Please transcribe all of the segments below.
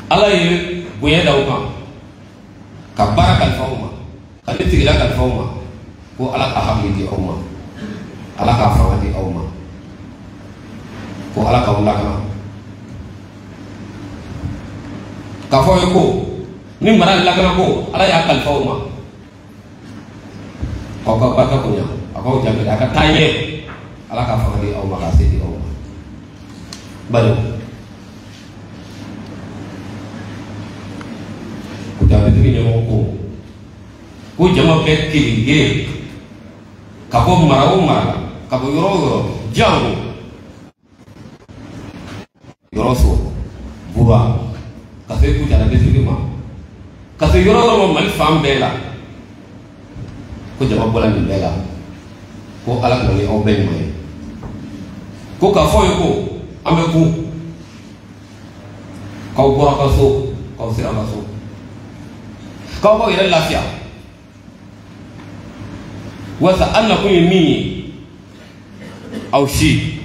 ala ye bonya da o kan ka baara kalifa aw ma ka ne tigila kalifa aw ma ko ala ka hakili di aw ma ala ka fanga di aw ma ko ala ka wula kana ka fɔ ye ko ni mara lakana ko ala y'a kalifa aw ma k'aw ka barika bonya a k'aw jaabi a ka taa ɲɛ ala ka fanga di aw ma k'a se di aw ma bari kutabitigi ɲɛmɔgɔ ko jama bɛɛ kelen kelen ka bɔ mara o mara la ka bɔ yɔrɔ o yɔrɔ jango yɔrɔ so buba ka se kutabitigi ma ka se yɔrɔ yɔrɔ ma Mali fan bɛɛ la ko jama bɔla nin bɛɛ la ko ala ka ni aw bɛɛ ɲuman ye ko k'a fɔ ye ko an bɛ ku k'aw bɔra ka so k'aw sera ka so k'aw b'aw yɛrɛ lafiya walasa hali na kun ye min ye aw si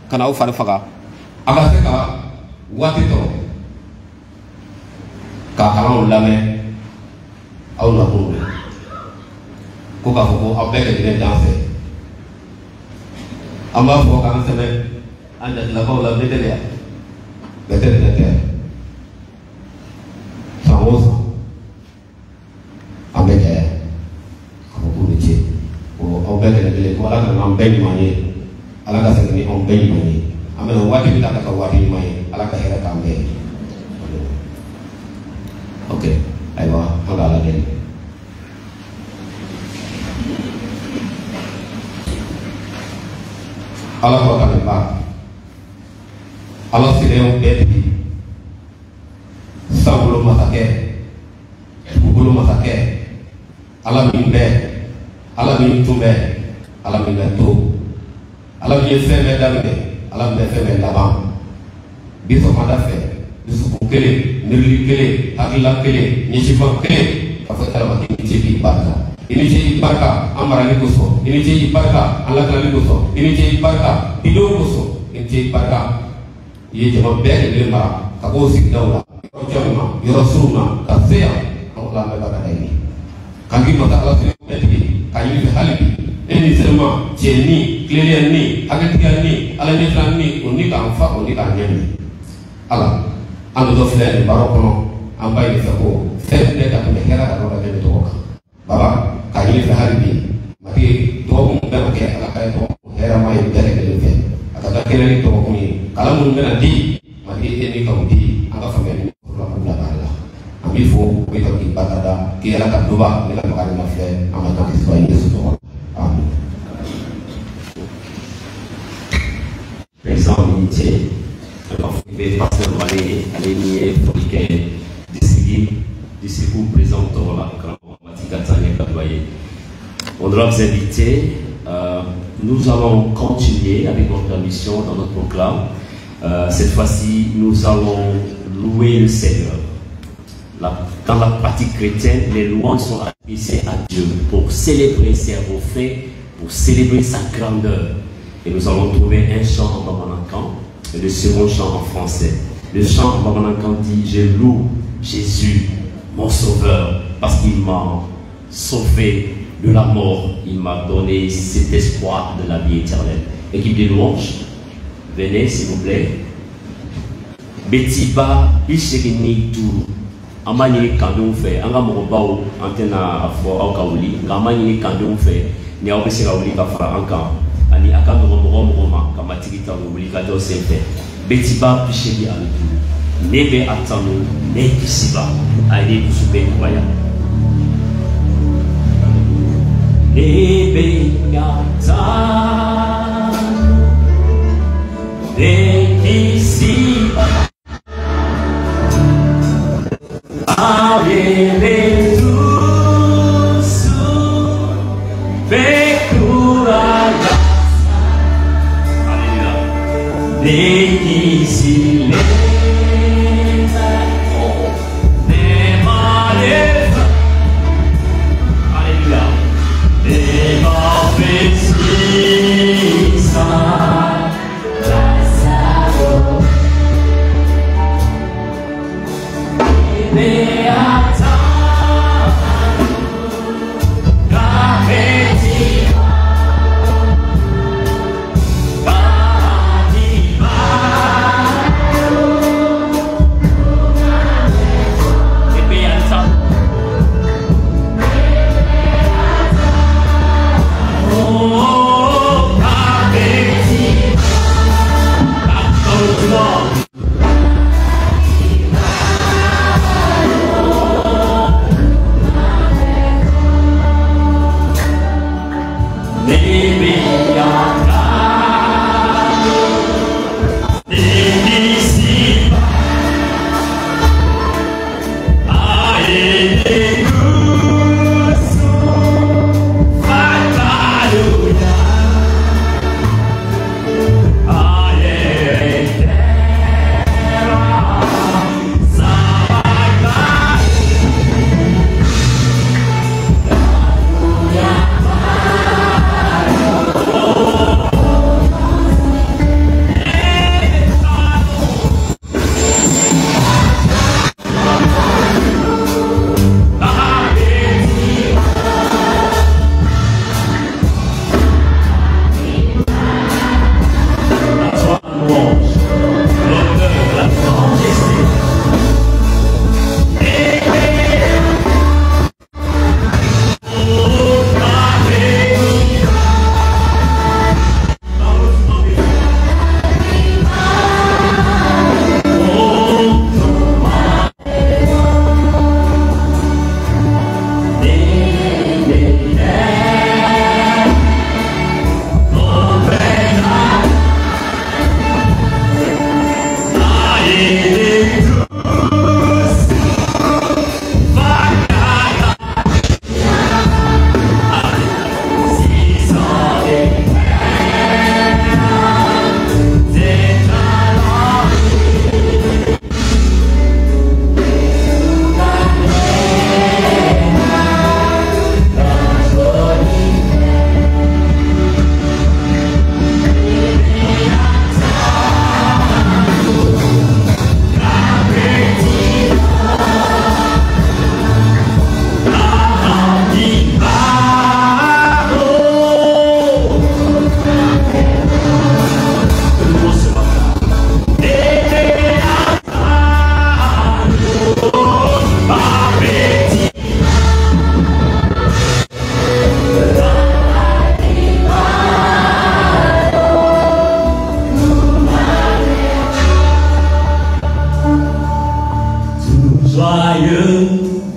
ka na aw fari faga a ka se ka waati tɔrɔ k'a kalanw lamɛn aw nakun na ko k'a fɔ ko aw bɛɛ lajɛlen dan fɛ an b'a fɔ k'an sɛbɛn an jatilakaw la bɛɛ tɛ yan bɛɛ tɛ san o san an bɛ kɛ ka fɔ k'u ni ce ko aw bɛɛ lajɛlen ko ala ka na an bɛɛ ɲuman ye ala ka segin ni an bɛɛ ɲuman ye an bɛna waati min na ka kɛ waati ɲuman ye ala ka hɛrɛ k'an bɛɛ ye ok ayiwa an ka ala deli ala ko ka nin ba ala sigilenw bɛɛ tigi sanbolo masakɛ dugukolo masakɛ ala min bɛ ala min tun bɛ ala min bɛ to ala min ye fɛn bɛɛ daminɛ ala min bɛ fɛn bɛɛ laban bi sɔgɔmada fɛ dusukun kelen miirili kelen hakilila kelen ɲɛsifan kelen ka fɔ adamaden i ce b'i barika i ni ce i barika an marali kosɔn i ni ce i barika an lakalali kosɔn i ni ce i barika bidenw kosɔn i ni ce i barika i ye jama bɛɛ lajɛlen mara ka bɔ sigidaw la yɔrɔ janw na yɔrɔ suruw na ka se yan an ko an bɛ barika da ɲini k'an k'i masa ala sɔrɔ bɛɛ tigi k'a ɲini fɛ hali bi e ni sɛrɛma tiɲɛ ni tilennenya ni hakilitigiya ni ala ɲɛsiran ni o ni k'an fa o ni k'an ɲɛ minɛ ala an bɛ dɔ filɛ nin baara kɔnɔ an b'a ɲini fɛ ko fɛn bɛɛ ka tɛmɛ hɛrɛ ka dɔ ka tɛmɛ tɔgɔ kan baba k'a ɲini fɛ hali bi maki dɔgɔkun bɛɛ ma kɛ ala ka ye dɔgɔkun hɛrɛma ye bɛɛ lajɛlen fɛ a ka kɛ kɛnɛ ni dɔgɔkun ye kalan minnu bɛna di maki e ni k'aw di an ka faamuyali fɔlɔ ka bila baara la an b'i fo o ye ka k'i barika da k'i yɛlɛ ka doba ne ka maga ni ma filɛ an ka taa k'i sɔrɔ ye Yesu tɔgɔ amen. Président unité, il passer aller d'ici vous présentons la honorables invités, nous allons continuer avec notre mission dans notre proclame. Cette fois-ci, nous allons louer le Seigneur. Dans la pratique chrétienne, les louanges sont adressées à Dieu pour célébrer ses faits, pour célébrer sa grandeur. Et nous allons trouver un chant en bamanankan et le second chant en français. Le chant en bamanankan dit: je loue Jésus, mon sauveur, parce qu'il m'a sauvé de la mort. Il m'a donné cet espoir de la vie éternelle. Équipe de louanges, venez s'il vous plaît. Betiba, Bishekini, tout. Amani kandou fait, anga morobao, antena afro au kaouli, gamani kandou fait, ni a obéi kaouli kafra anka, ani akam roma, kamatikita ouli kado sente. Betiba, Bisheki avec tout. Nebe atanu, ne kisiba, aïe kusupe kwaya. Nebe atanu, ne kisiba. Alléluia.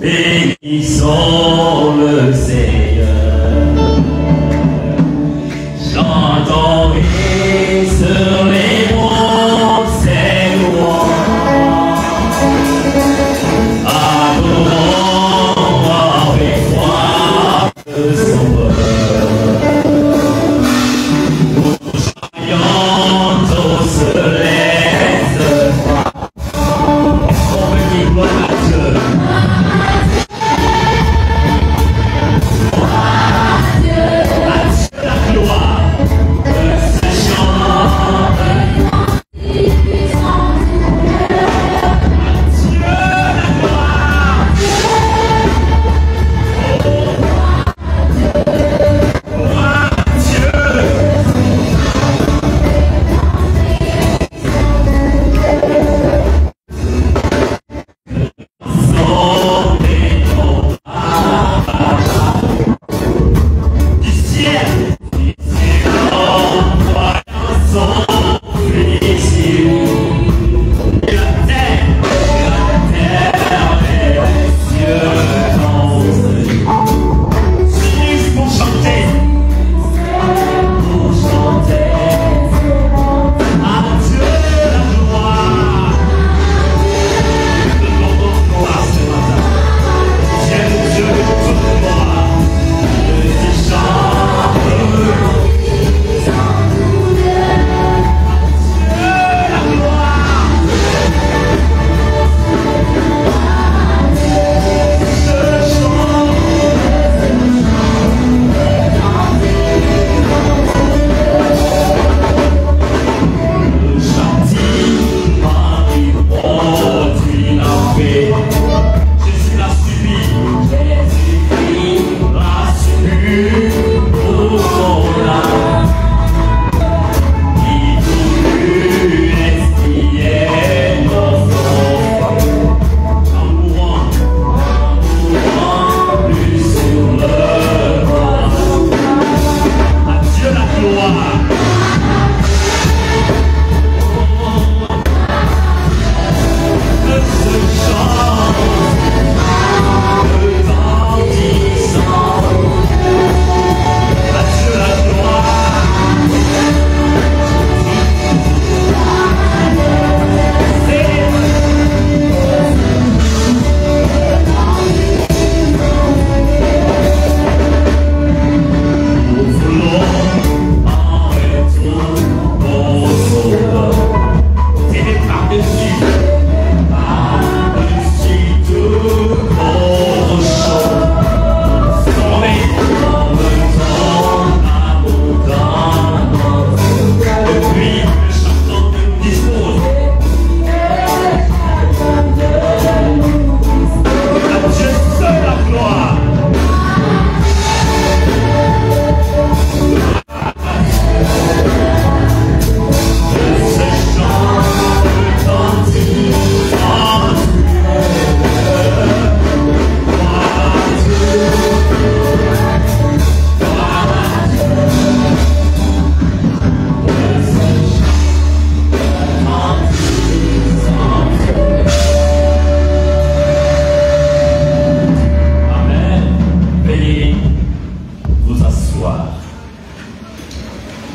Bénissons le Seigneur, chantons sur les monts ses louanges, adorons avec foi le Sauveur, nous chantons tous les œuvres, on veut dire gloire à Dieu.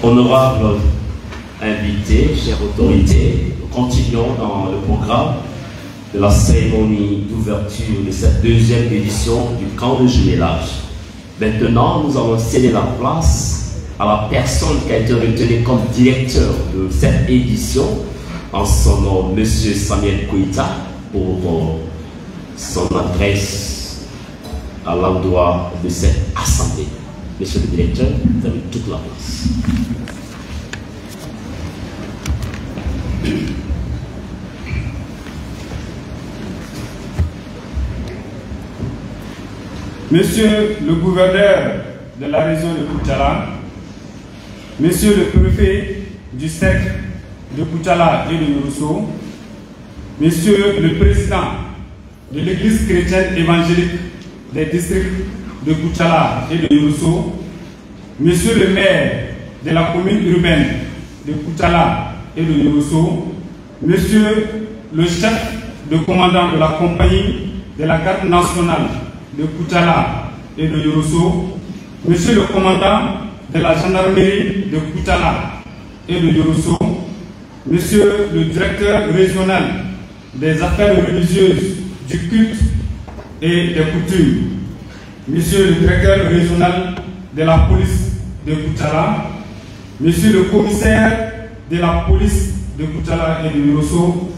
Honorable invité, chère autorité, continuons dans le programme de la cérémonie d'ouverture de cette deuxième édition du camp de jumelage. Maintenant, nous allons céder la place à la personne qui a été retenue comme directeur de cette édition, en son nom, M. Samuel Koïta, pour son adresse à l'endroit de cette assemblée. Monsieur le directeur, vous avez toute la place. Monsieur le gouverneur de la région de Koutiala, Monsieur le préfet du cercle de Koutiala et de Yorosso, Monsieur le président de l'église chrétienne évangélique des districts de Koutiala et de Yorosso, Monsieur le maire de la commune urbaine de Koutiala et de Yorosso, Monsieur le chef de commandant de la compagnie de la garde nationale de Koutiala et de Yorosso, Monsieur le commandant de la gendarmerie de Koutiala et de Yorosso, Monsieur le directeur régional des affaires religieuses, du culte et des coutumes, Monsieur le directeur régional de la police de Koutiala, Monsieur le commissaire de la police de Koutiala et de Yorosso,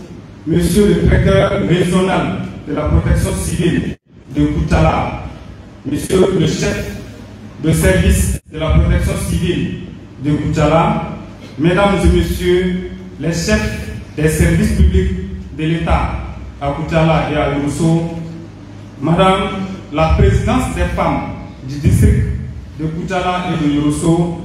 Monsieur le directeur régional de la protection civile de Koutiala, Monsieur le chef de service de la protection civile de Koutiala, Mesdames et Messieurs les chefs des services publics de l'État à Koutiala et à Yorosso, Madame la présidence des femmes du district de Koutiala et de Yorosso,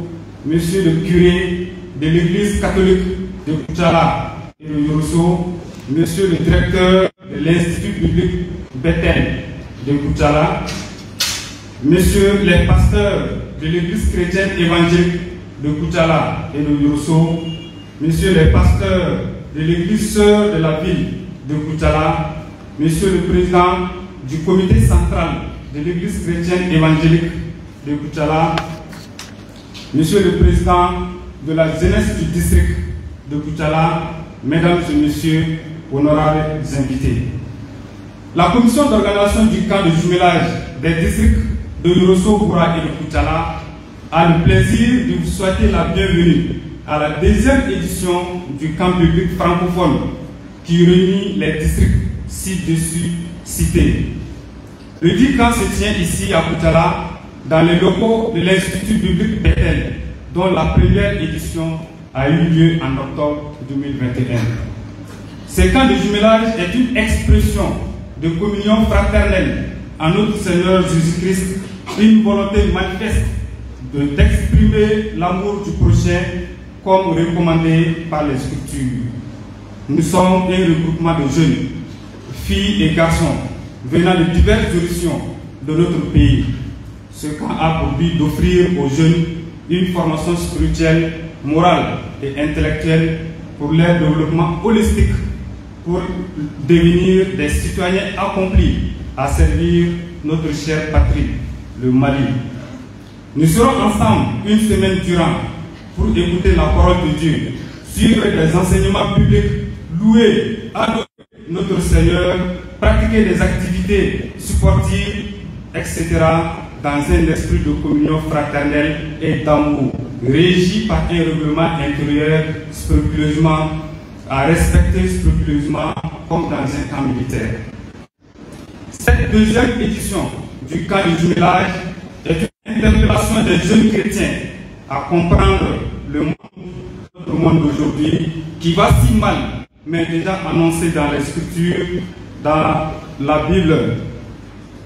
Monsieur le curé de l'église catholique de Koutiala et de Yorosso, Monsieur le directeur de l'Institut public Bethel de Koutiala, Messieurs les pasteurs de l'église chrétienne évangélique de Koutiala et de Yorosso, Messieurs les pasteurs de l'église sœur de la ville de Koutiala, Monsieur le président du comité central de l'église chrétienne évangélique de Koutiala, Monsieur le président de la jeunesse du district de Koutiala, Mesdames et Messieurs, honorables invités. La commission d'organisation du camp de jumelage des districts de Yorosso, Boura et de Koutiala a le plaisir de vous souhaiter la bienvenue à la deuxième édition du camp public francophone qui réunit les districts ci-dessus cités. Le dit camp se tient ici à Koutiala dans les locaux de l'Institut public Bethel, dont la première édition a eu lieu en octobre 2021. Ce camp de jumelage est une expression de communion fraternelle en notre Seigneur Jésus-Christ, une volonté manifeste d'exprimer l'amour du prochain comme recommandé par les Scriptures. Nous sommes un regroupement de jeunes, filles et garçons, venant de diverses horizons de notre pays. Ce camp a pour but d'offrir aux jeunes une formation spirituelle, morale et intellectuelle pour leur développement holistique, pour devenir des citoyens accomplis à servir notre chère patrie, le Mali. Nous serons ensemble une semaine durant pour écouter la parole de Dieu, suivre des enseignements publics, louer, adorer notre Seigneur, pratiquer des activités sportives, etc., dans un esprit de communion fraternelle et d'amour, régi par un règlement intérieur scrupuleusement à respecter scrupuleusement comme dans un camp militaire. Cette deuxième édition du camp de jumelage est une interpellation des jeunes chrétiens à comprendre le monde d'aujourd'hui qui va si mal, mais déjà annoncé dans les Scriptures, dans la Bible.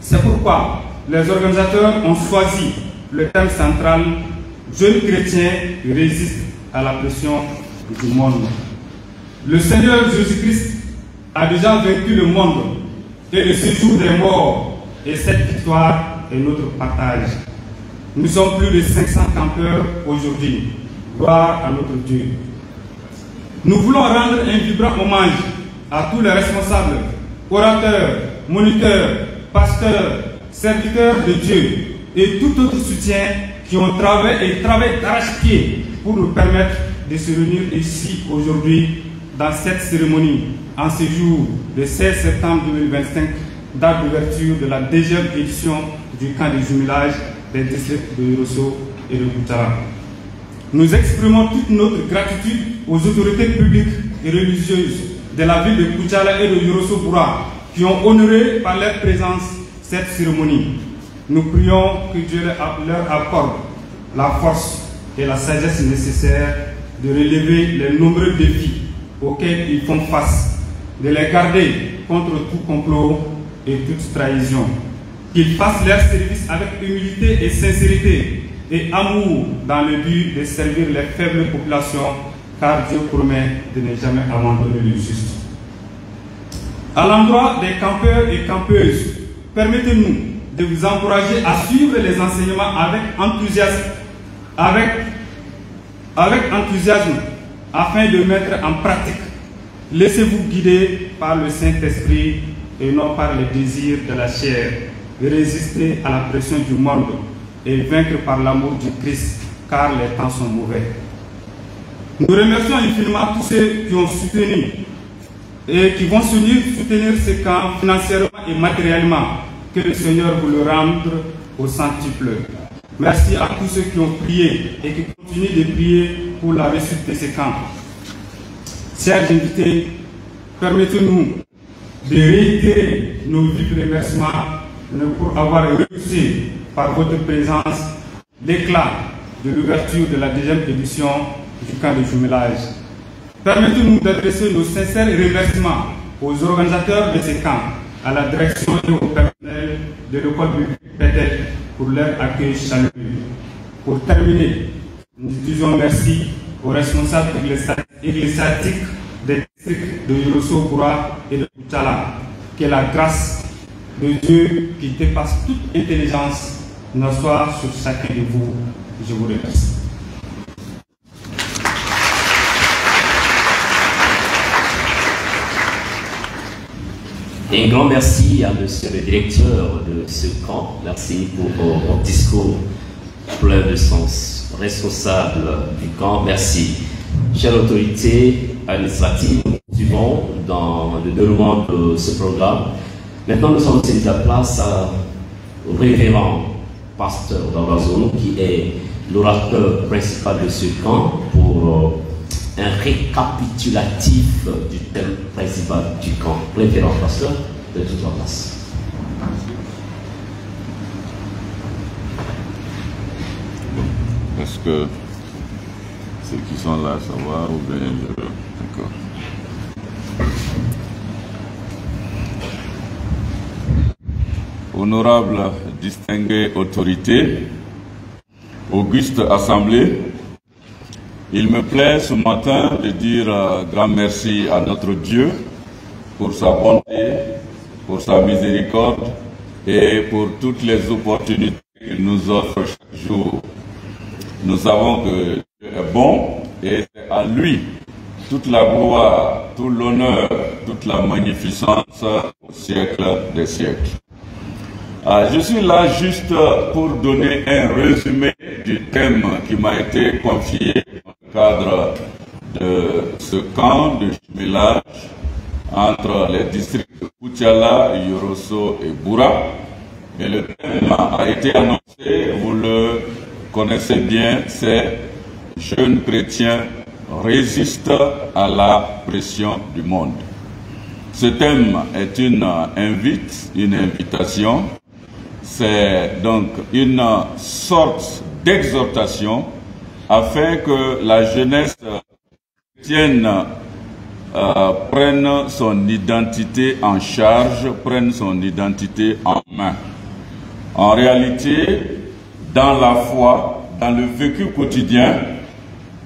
C'est pourquoi les organisateurs ont choisi le thème central « Jeunes chrétiens résistent à la pression du monde ». Le Seigneur Jésus-Christ a déjà vaincu le monde et le séjour des morts, et cette victoire est notre partage. Nous sommes plus de 500 campeurs aujourd'hui. Gloire à notre Dieu. Nous voulons rendre un vibrant hommage à tous les responsables, orateurs, moniteurs, pasteurs, serviteurs de Dieu et tout autre soutien qui ont travaillé d'arrache-pied pour nous permettre de se réunir ici aujourd'hui dans cette cérémonie en ce jour, le 16 septembre 2025, date d'ouverture de la deuxième édition du camp de jumelage des districts de Yorosso et de Koutiala. Nous exprimons toute notre gratitude aux autorités publiques et religieuses de la ville de Koutiala et de Yorosso Boura qui ont honoré par leur présence cette cérémonie. Nous prions que Dieu leur accorde la force et la sagesse nécessaires de relever les nombreux défis auxquels ils font face, de les garder contre tout complot et toute trahison. Qu'ils fassent leur service avec humilité et sincérité et amour dans le but de servir les faibles populations, car Dieu promet de ne jamais abandonner le juste. À l'endroit des campeurs et campeuses, permettez-nous de vous encourager à suivre les enseignements avec enthousiasme afin de mettre en pratique. Laissez-vous guider par le Saint-Esprit et non par les désirs de la chair. Résister à la pression du monde et vaincre par l'amour du Christ, car les temps sont mauvais. Nous remercions infiniment tous ceux qui ont soutenu et qui vont soutenir ce camp financièrement et matériellement. Que le Seigneur vous le rende au centuple. Merci à tous ceux qui ont prié et qui continuent de prier pour la réussite de ce camp. Chers invités, permettez-nous de réitérer nos vifs remerciements pour avoir réussi par votre présence l'éclat de l'ouverture de la deuxième édition du camp de jumelage. Permettez-nous d'adresser nos sincères remerciements aux organisateurs de ce camp, à la direction et au personnel de l'école publique Pétel pour leur accueil chaleureux. Pour terminer, nous disons merci aux responsables ecclésiastiques des districts de Yorosso Boura et de Koutiala. Que la grâce de Dieu qui dépasse toute intelligence ne soit sur chacun de vous. Je vous remercie. Et un grand merci à monsieur le directeur de ce camp. Merci pour votre discours plein de sens. Responsable du camp, merci. Chères autorités administratives, nous suivons dans le déroulement de ce programme. Maintenant, nous allons laisser la place au révérend pasteur d'Amazon, qui est l'orateur principal de ce camp, pour un récapitulatif du thème principal du camp. Révérend pasteur, de toute la place. Est-ce que ceux qui sont là savoir ou bien d'accord. Honorable distinguée autorité, auguste assemblée, il me plaît ce matin de dire grand merci à notre Dieu pour sa bonté, pour sa miséricorde et pour toutes les opportunités qu'il nous offre chaque jour. Nous savons que Dieu est bon et c'est à lui toute la gloire, tout l'honneur, toute la magnificence au siècle des siècles. Je suis là juste pour donner un résumé du thème qui m'a été confié dans le cadre de ce camp de jumelage entre les districts de Koutiala, Yorosso et Boura. Et le thème a été annoncé, vous le connaissez bien, c'est « Jeunes chrétiens résistent à la pression du monde ». Ce thème est une invitation. C'est donc une sorte d'exhortation afin que la jeunesse chrétienne prenne son identité en charge, prenne son identité en main. En réalité, dans la foi, dans le vécu quotidien,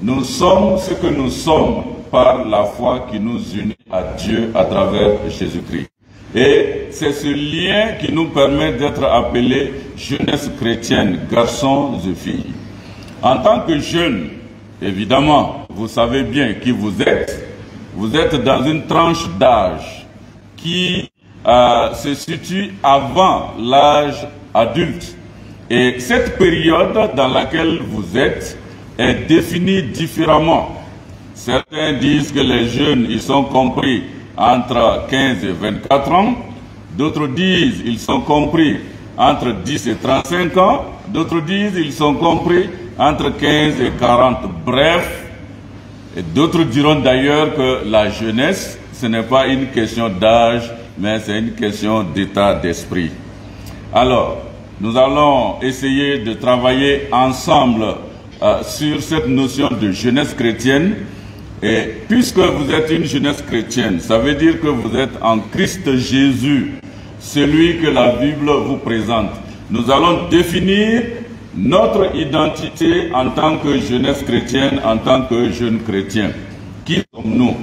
nous sommes ce que nous sommes par la foi qui nous unit à Dieu à travers Jésus-Christ. Et c'est ce lien qui nous permet d'être appelés jeunesse chrétienne, garçons et filles. En tant que jeunes, évidemment, vous savez bien qui vous êtes. Vous êtes dans une tranche d'âge qui se situe avant l'âge adulte. Et cette période dans laquelle vous êtes est définie différemment. Certains disent que les jeunes, ils sont compris entre 15 et 24 ans. D'autres disent qu'ils sont compris entre 10 et 35 ans. D'autres disent qu'ils sont compris entre 15 et 40. Bref, et d'autres diront d'ailleurs que la jeunesse, ce n'est pas une question d'âge, mais c'est une question d'état d'esprit. Alors, nous allons essayer de travailler ensemble sur cette notion de jeunesse chrétienne. Et puisque vous êtes une jeunesse chrétienne, ça veut dire que vous êtes en Christ Jésus, celui que la Bible vous présente. Nous allons définir notre identité en tant que jeunesse chrétienne, en tant que jeunes chrétiens. Qui sommes-nous?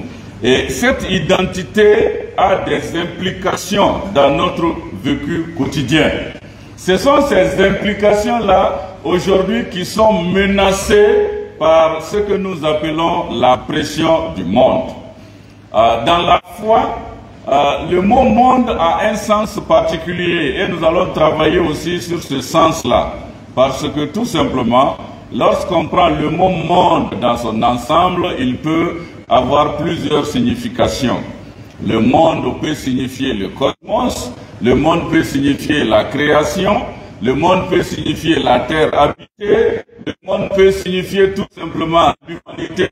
Et cette identité a des implications dans notre vécu quotidien. Ce sont ces implications-là, aujourd'hui, qui sont menacées par ce que nous appelons la pression du monde. Dans la foi, le mot monde a un sens particulier et nous allons travailler aussi sur ce sens-là. Parce que tout simplement, lorsqu'on prend le mot monde dans son ensemble, il peut avoir plusieurs significations. Le monde peut signifier le cosmos, le monde peut signifier la création, le monde peut signifier la terre habitée, le monde peut signifier tout simplement l'humanité,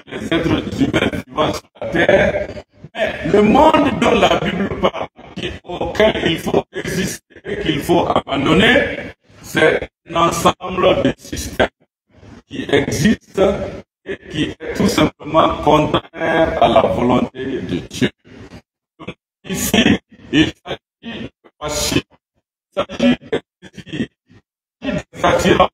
les êtres humains vivant sur la terre. Mais le monde dont la Bible parle, auquel il faut résister et qu'il faut abandonner, c'est un ensemble de systèmes qui existent et qui est tout simplement contraire à la volonté de Dieu. Donc, ici, il s'agit de passion, il s'agit des attirances,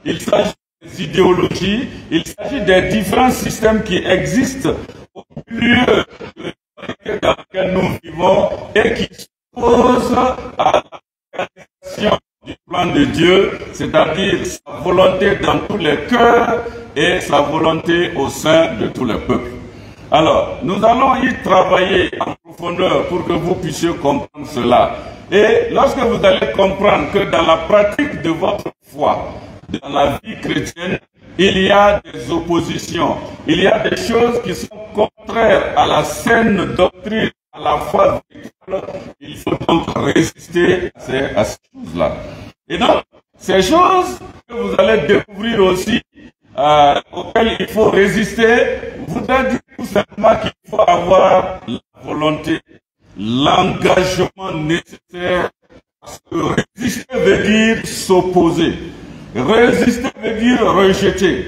il s'agit des idéologies, il s'agit des différents systèmes qui existent au milieu de l'humanité dans laquelle nous vivons et qui s'opposent à la réalisation du plan de Dieu, c'est-à-dire sa volonté dans tous les cœurs et sa volonté au sein de tous les peuples. Alors, nous allons y travailler en profondeur pour que vous puissiez comprendre cela. Et lorsque vous allez comprendre que dans la pratique de votre foi, dans la vie chrétienne, il y a des oppositions, il y a des choses qui sont contraires à la saine doctrine, à la foi véritable, il faut donc résister à ces choses-là. Et donc, ces choses que vous allez découvrir aussi, auxquelles il faut résister, voudrait dire tout simplement qu'il faut avoir la volonté, l'engagement nécessaire, parce que résister veut dire s'opposer. Résister veut dire rejeter.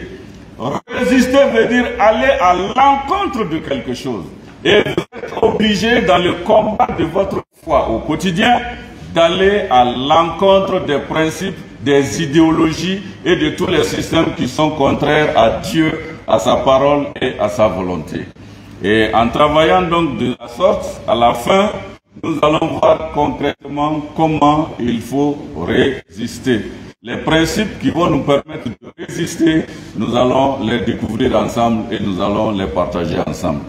Résister veut dire aller à l'encontre de quelque chose. Et vous êtes obligé dans le combat de votre foi au quotidien d'aller à l'encontre des principes, des idéologies et de tous les systèmes qui sont contraires à Dieu, à sa parole et à sa volonté. Et en travaillant donc de la sorte, à la fin, nous allons voir concrètement comment il faut résister. Les principes qui vont nous permettre de résister, nous allons les découvrir ensemble et nous allons les partager ensemble.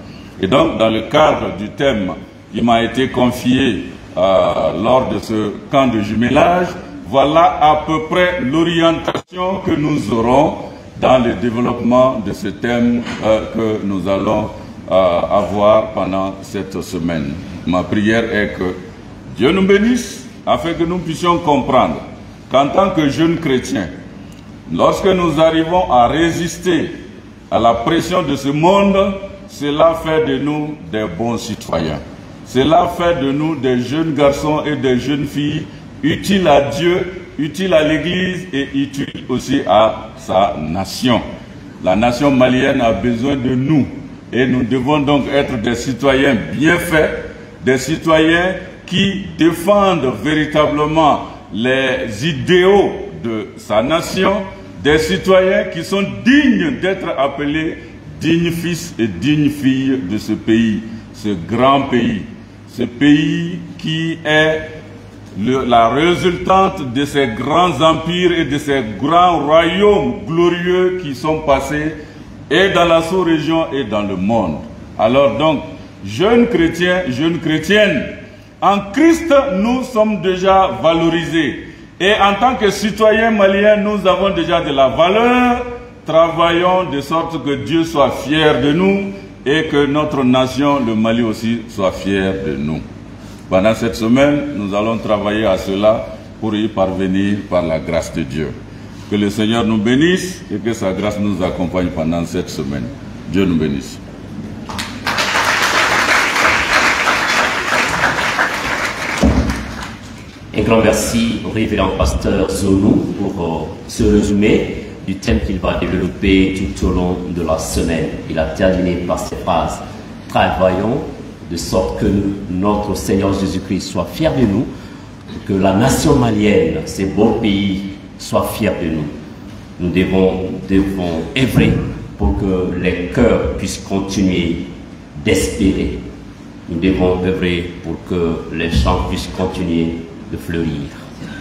Et donc, dans le cadre du thème qui m'a été confié lors de ce camp de jumelage, voilà à peu près l'orientation que nous aurons dans le développement de ce thème que nous allons avoir pendant cette semaine. Ma prière est que Dieu nous bénisse afin que nous puissions comprendre qu'en tant que jeunes chrétiens, lorsque nous arrivons à résister à la pression de ce monde, cela fait de nous des bons citoyens. Cela fait de nous des jeunes garçons et des jeunes filles utiles à Dieu, utiles à l'Église et utiles aussi à sa nation. La nation malienne a besoin de nous et nous devons donc être des citoyens bien faits, des citoyens qui défendent véritablement les idéaux de sa nation, des citoyens qui sont dignes d'être appelés dignes fils et dignes filles de ce pays, ce grand pays, ce pays qui est la résultante de ces grands empires et de ces grands royaumes glorieux qui sont passés et dans la sous-région et dans le monde. Alors donc, jeunes chrétiens, jeunes chrétiennes, en Christ, nous sommes déjà valorisés. Et en tant que citoyens maliens, nous avons déjà de la valeur travaillons de sorte que Dieu soit fier de nous et que notre nation, le Mali aussi, soit fière de nous. Pendant cette semaine, nous allons travailler à cela pour y parvenir par la grâce de Dieu. Que le Seigneur nous bénisse et que sa grâce nous accompagne pendant cette semaine. Dieu nous bénisse. Un grand merci au révérend pasteur Zonou pour ce résumé du thème qu'il va développer tout au long de la semaine. Il a terminé par ces phrases. Travaillons de sorte que notre Seigneur Jésus-Christ soit fier de nous, que la nation malienne, ce beau pays, soit fier de nous. Nous devons œuvrer pour que les cœurs puissent continuer d'espérer. Nous devons œuvrer pour que les champs puissent continuer de fleurir.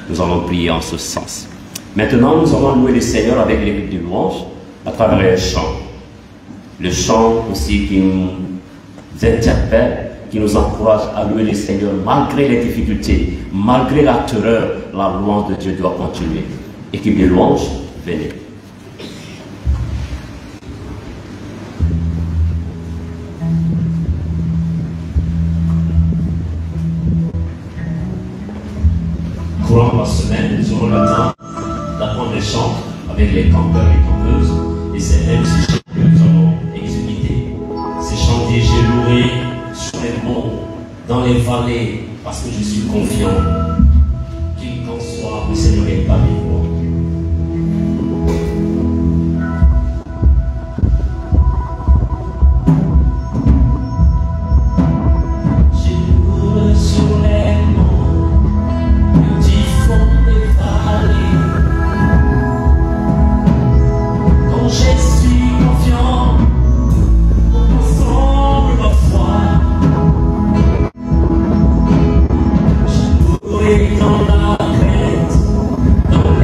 Nous allons prier en ce sens. Maintenant, nous allons louer le Seigneur avec les de louange à travers les chants. Le chant aussi qui nous interpelle, qui nous encourage à louer le Seigneur malgré les difficultés, malgré la terreur, la louange de Dieu doit continuer. Équipe de louange, venez. Courant la semaine, nous aurons le temps d'apprendre les chants avec les campeurs et campeuses, et c'est même ces chants que nous allons exécuter. Ces chants disent: j'ai loué sur les monts, dans les vallées, parce que je suis confiant qu'il qu'en soit, le Seigneur est parmi moi. Dans la crête, dans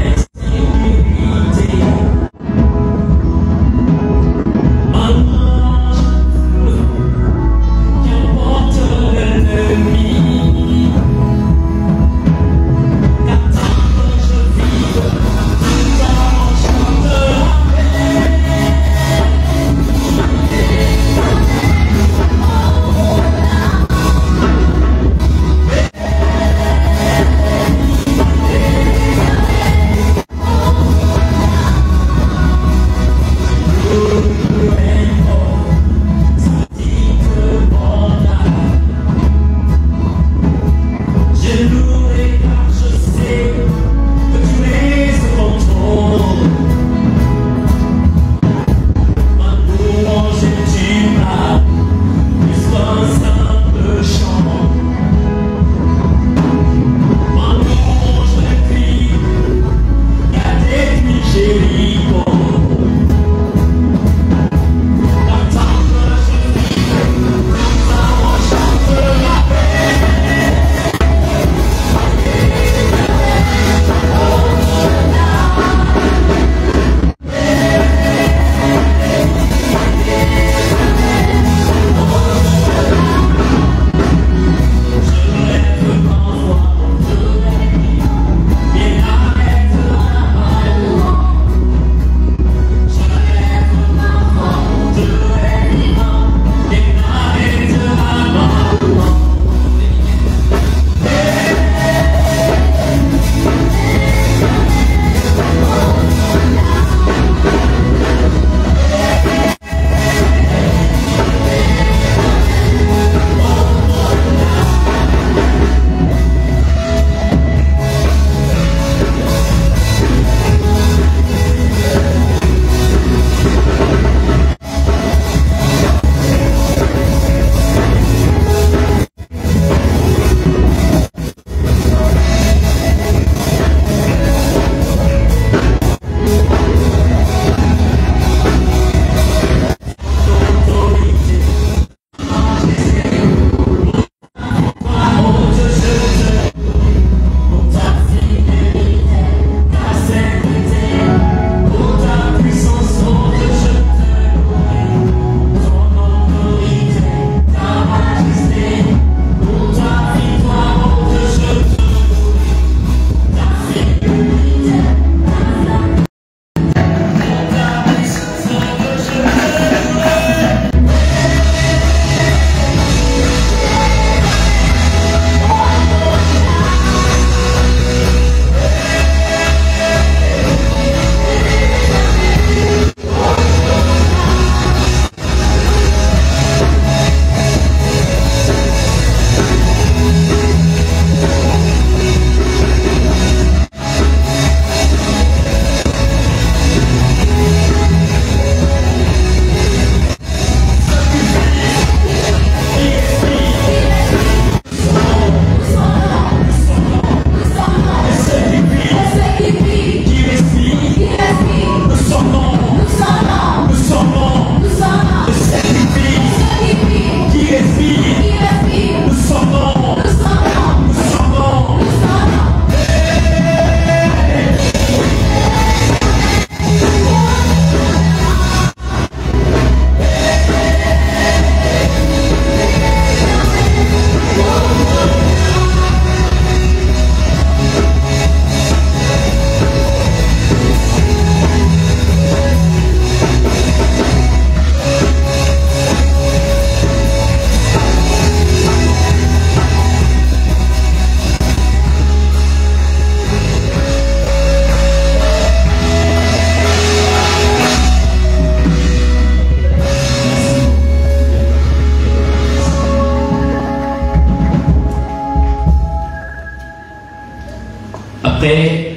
Après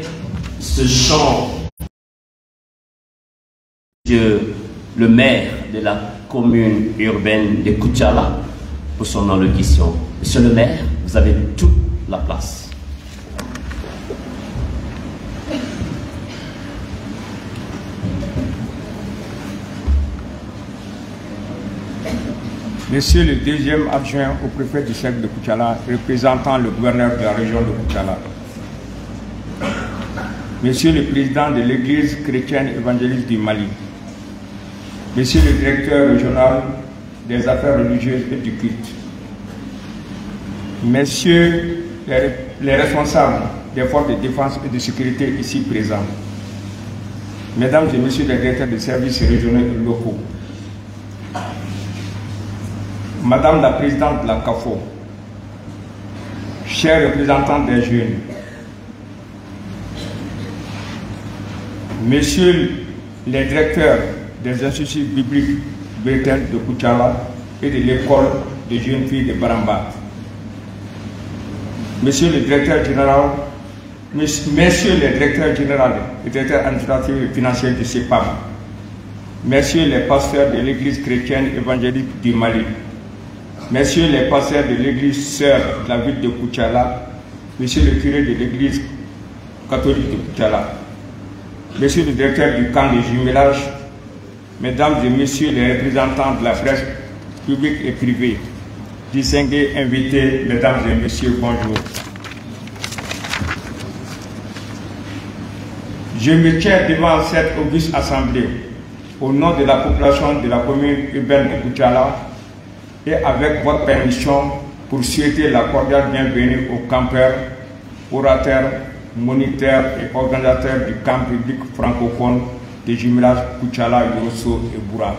ce chant, le maire de la commune urbaine de Koutiala pour son allocution. Monsieur le maire, vous avez toute la place. Monsieur le deuxième adjoint au préfet du cercle de Koutiala, représentant le gouverneur de la région de Koutiala. Monsieur le président de l'église chrétienne évangéliste du Mali. Monsieur le directeur régional des affaires religieuses et du culte. Messieurs les responsables des forces de défense et de sécurité ici présents. Mesdames et messieurs les directeurs de services régionaux et locaux. Madame la présidente de la CAFO, chers représentants des jeunes, messieurs les directeurs des instituts bibliques bretelles de Koutiala et de l'école de jeunes filles de Barambat, messieurs les directeurs généraux, messieurs les directeurs généraux et directeurs administratifs et financiers du CEPAM, messieurs les pasteurs de l'église chrétienne évangélique du Mali, messieurs les pasteurs de l'église sœur de la ville de Koutiala, monsieur le curé de l'église catholique de Koutiala, monsieur le directeur du camp de jumelage, mesdames et messieurs les représentants de la presse publique et privée, distingués invités, mesdames et messieurs, bonjour. Je me tiens devant cette auguste assemblée au nom de la population de la commune urbaine de Koutiala et avec votre permission pour souhaiter la cordiale bienvenue aux campeurs, orateurs, moniteurs et organisateurs du camp public francophone des jumelage Koutiala, Yorosso et Boura.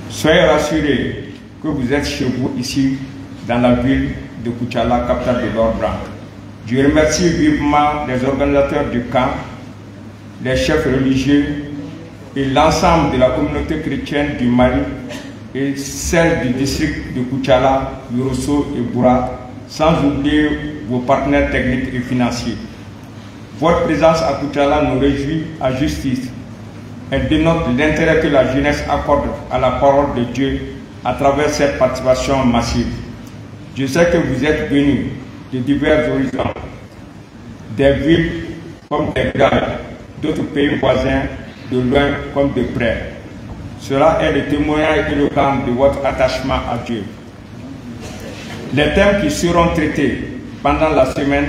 Soyez rassurés que vous êtes chez vous ici dans la ville de Koutiala, capitale de l'or blanc. Je remercie vivement les organisateurs du camp, les chefs religieux et l'ensemble de la communauté chrétienne du Mali et celle du district de Koutiala, Yorosso et Boura, sans oublier vos partenaires techniques et financiers. Votre présence à Koutiala nous réjouit à justice. Elle dénote l'intérêt que la jeunesse accorde à la parole de Dieu à travers cette participation massive. Je sais que vous êtes venus de divers horizons, des villes comme des villages, d'autres pays voisins, de loin comme de près. Cela est le témoignage éloquent de votre attachement à Dieu. Les thèmes qui seront traités pendant la semaine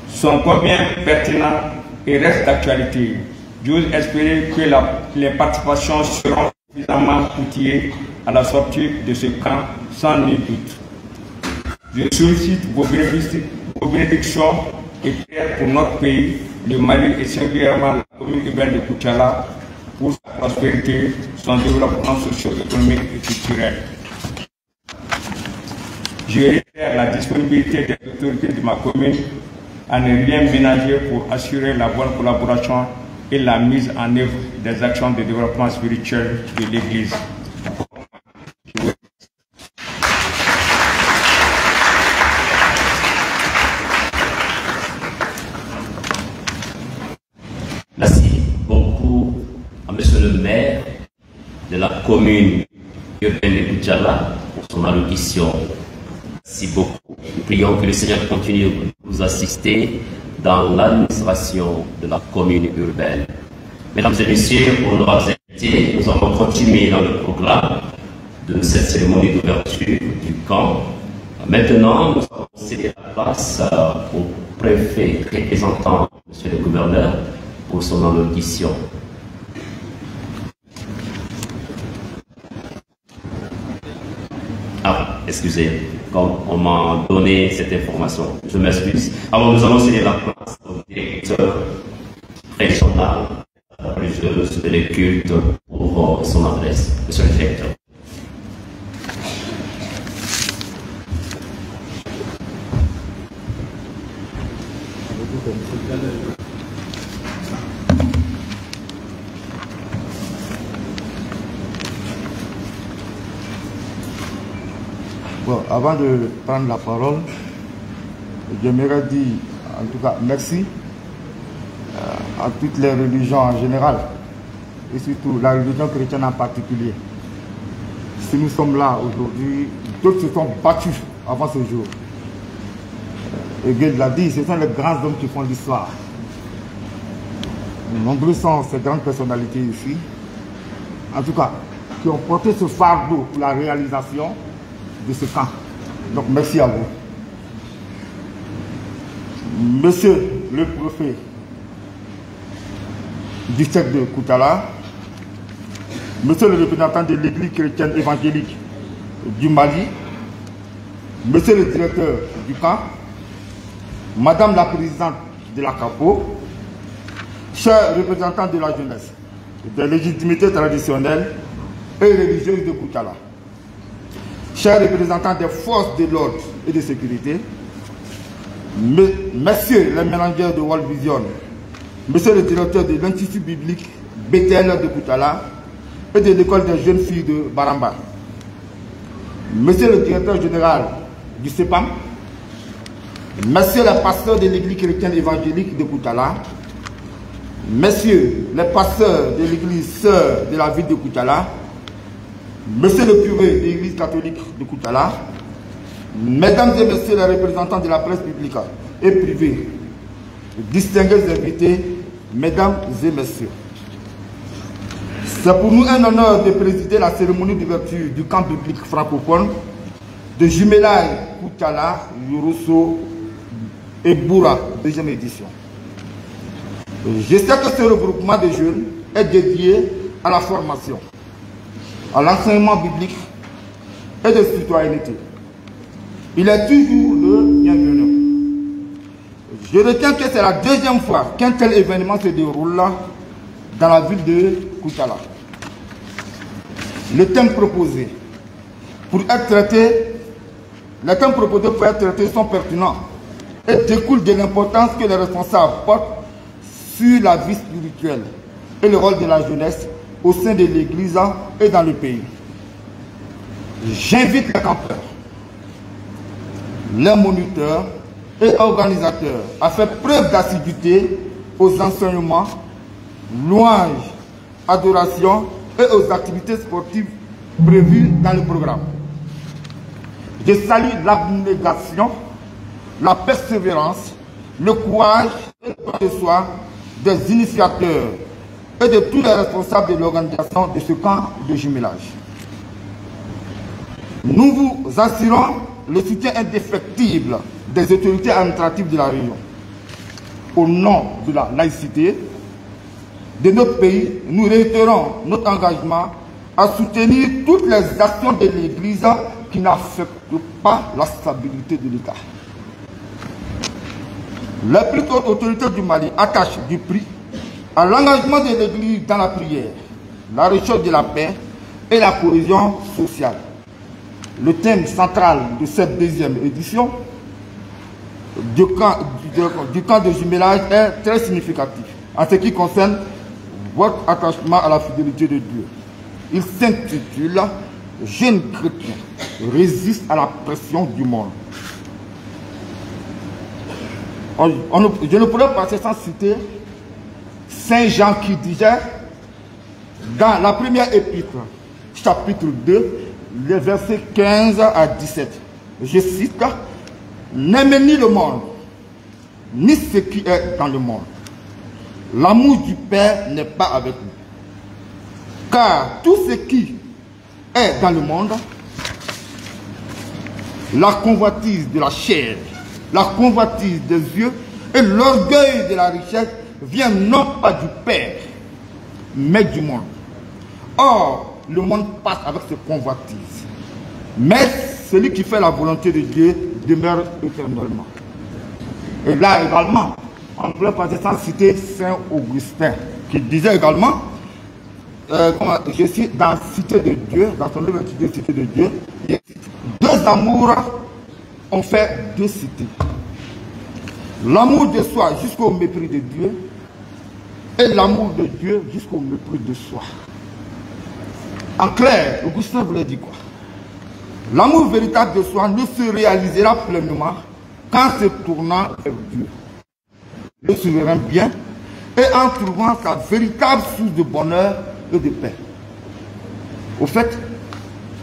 sont combien pertinents et restent d'actualité. J'ose espérer que les participations seront suffisamment outillées à la sortie de ce camp sans nul doute. Je sollicite vos bénédictions et prières pour notre pays, le Mali et singulièrement la commune urbaine de Koutiala, pour sa prospérité, son développement socio-économique et culturel. Je réitère la disponibilité des autorités de ma commune à ne rien ménager pour assurer la bonne collaboration et la mise en œuvre des actions de développement spirituel de l'Église. Merci beaucoup à Monsieur le maire de la commune urbaine de Koutiala pour son allocution. Merci beaucoup. Nous prions que le Seigneur continue de nous assister dans l'administration de la commune urbaine. Mesdames et messieurs, pour nos invités, nous allons continuer dans le programme de cette cérémonie d'ouverture du camp. Maintenant, nous allons céder la place au préfet représentant Monsieur le gouverneur pour son allocution. Ah, excusez, comme on m'a donné cette information, je m'excuse. Alors nous allons céder la place au directeur régional religieuse de les cultes pour son adresse. Monsieur le directeur. Bon, avant de prendre la parole, j'aimerais dire En tout cas, merci à toutes les religions en général, et surtout la religion chrétienne en particulier. Si nous sommes là aujourd'hui, d'autres se sont battus avant ce jour. Hegel l'a dit, ce sont les grands hommes qui font l'histoire. Nombreux sont ces grandes personnalités ici, en tout cas, qui ont porté ce fardeau pour la réalisation de ce camp. Donc merci à vous. Monsieur le préfet du district de Koutala, monsieur le représentant de l'Église chrétienne évangélique du Mali, monsieur le directeur du camp, madame la présidente de la CAPO, chers représentants de la jeunesse, des légitimités traditionnelles et religieuses de Koutala, chers représentants des forces de l'ordre et de sécurité, messieurs les mélangeurs de World Vision, monsieur le directeur de l'Institut biblique Bethel de Koutala et de l'école des jeunes filles de Baramba, monsieur le directeur général du CEPAM, messieurs les pasteurs de l'église chrétienne évangélique de Koutala, messieurs les pasteurs de l'église sœur de la ville de Koutala, monsieur le curé de l'église catholique de Koutala, mesdames et messieurs les représentants de la presse publique et privée, distingués invités, mesdames et messieurs. C'est pour nous un honneur de présider la cérémonie d'ouverture du camp biblique francophone de jumelage Koutala, Yorosso et Boura, deuxième édition. Je sais que ce regroupement de jeunes est dédié à la formation, à l'enseignement biblique et de citoyenneté. Il est toujours le bienvenu. Je retiens que c'est la deuxième fois qu'un tel événement se déroule dans la ville de Koutala. Les thèmes proposés pour être traités sont pertinents et découlent de l'importance que les responsables portent sur la vie spirituelle et le rôle de la jeunesse au sein de l'Église et dans le pays. J'invite les campeurs, les moniteurs et organisateurs à faire preuve d'assiduité aux enseignements, louanges, adorations et aux activités sportives prévues dans le programme. Je salue l'abnégation, la persévérance, le courage et le don de soi des initiateurs et de tous les responsables de l'organisation de ce camp de jumelage. Nous vous assurons le soutien indéfectible des autorités administratives de la région. Au nom de la laïcité de notre pays, nous réitérons notre engagement à soutenir toutes les actions de l'Église qui n'affectent pas la stabilité de l'État. Les plus hautes autorités du Mali attachent du prix à l'engagement de l'Église dans la prière, la recherche de la paix et la cohésion sociale. Le thème central de cette deuxième édition du camp de jumelage est très significatif en ce qui concerne votre attachement à la fidélité de Dieu. Il s'intitule « Jeunes chrétiens résistent à la pression du monde ». Je ne pourrais passer sans citer Saint Jean qui disait dans la première épître, chapitre 2, les versets 15 à 17. Je cite, « N'aimez ni le monde, ni ce qui est dans le monde. L'amour du Père n'est pas avec nous. Car tout ce qui est dans le monde, la convoitise de la chair, la convoitise des yeux et l'orgueil de la richesse vient non pas du Père, mais du monde. Or, le monde passe avec ses convoitises. Mais celui qui fait la volonté de Dieu demeure éternellement. » Et là également, on pourrait passer sans citer Saint Augustin, qui disait également, je cite dans Cité de Dieu, dans son livre intitulé Cité de Dieu, il dit, deux amours ont fait deux cités. L'amour de soi jusqu'au mépris de Dieu et l'amour de Dieu jusqu'au mépris de soi. En clair, Augustin voulait dire quoi? L'amour véritable de soi ne se réalisera pleinement qu'en se tournant vers Dieu. le souverain bien, et en trouvant sa véritable source de bonheur et de paix. Au fait,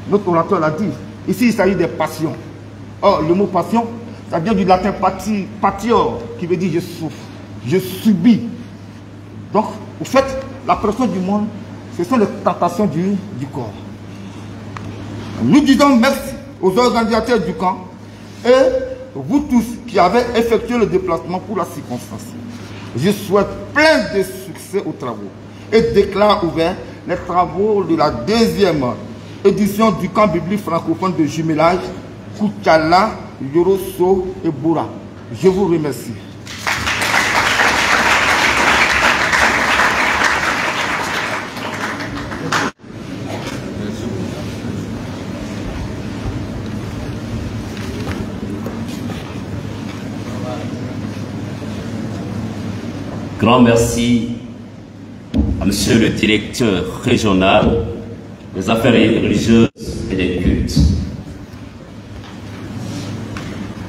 notre orateur l'a dit, ici il s'agit des passions. Or, le mot passion, ça vient du latin patior, qui veut dire je souffre, je subis. Donc, au fait, la pression du monde, ce sont les tentations du corps. Nous disons merci aux organisateurs du camp et vous tous qui avez effectué le déplacement pour la circonstance. Je souhaite plein de succès aux travaux et déclare ouvert les travaux de la deuxième édition du camp biblique francophone de jumelage Koutiala, Yorosso et Boura. Je vous remercie. Grand merci à Monsieur le directeur régional des affaires religieuses et des cultes.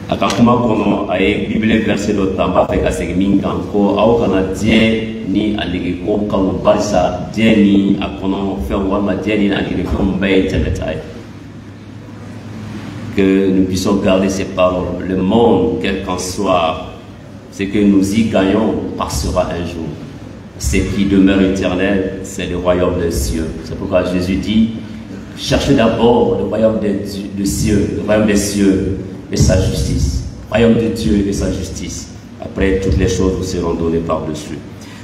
Akakuma kono aye Bible verset do tamba fe kasege minganko au canadien ni alege ko kawo barisa dieni akono fe wala dieni na alege ko mbay tebetai. Que nous puissions garder ces paroles. Le monde, quel qu'en soit ce que nous y gagnons passera un jour. Ce qui demeure éternel, c'est le royaume des cieux. C'est pourquoi Jésus dit, cherchez d'abord le royaume des cieux, le royaume des cieux et sa justice. Le royaume de Dieu et sa justice. Après, toutes les choses vous seront données par-dessus.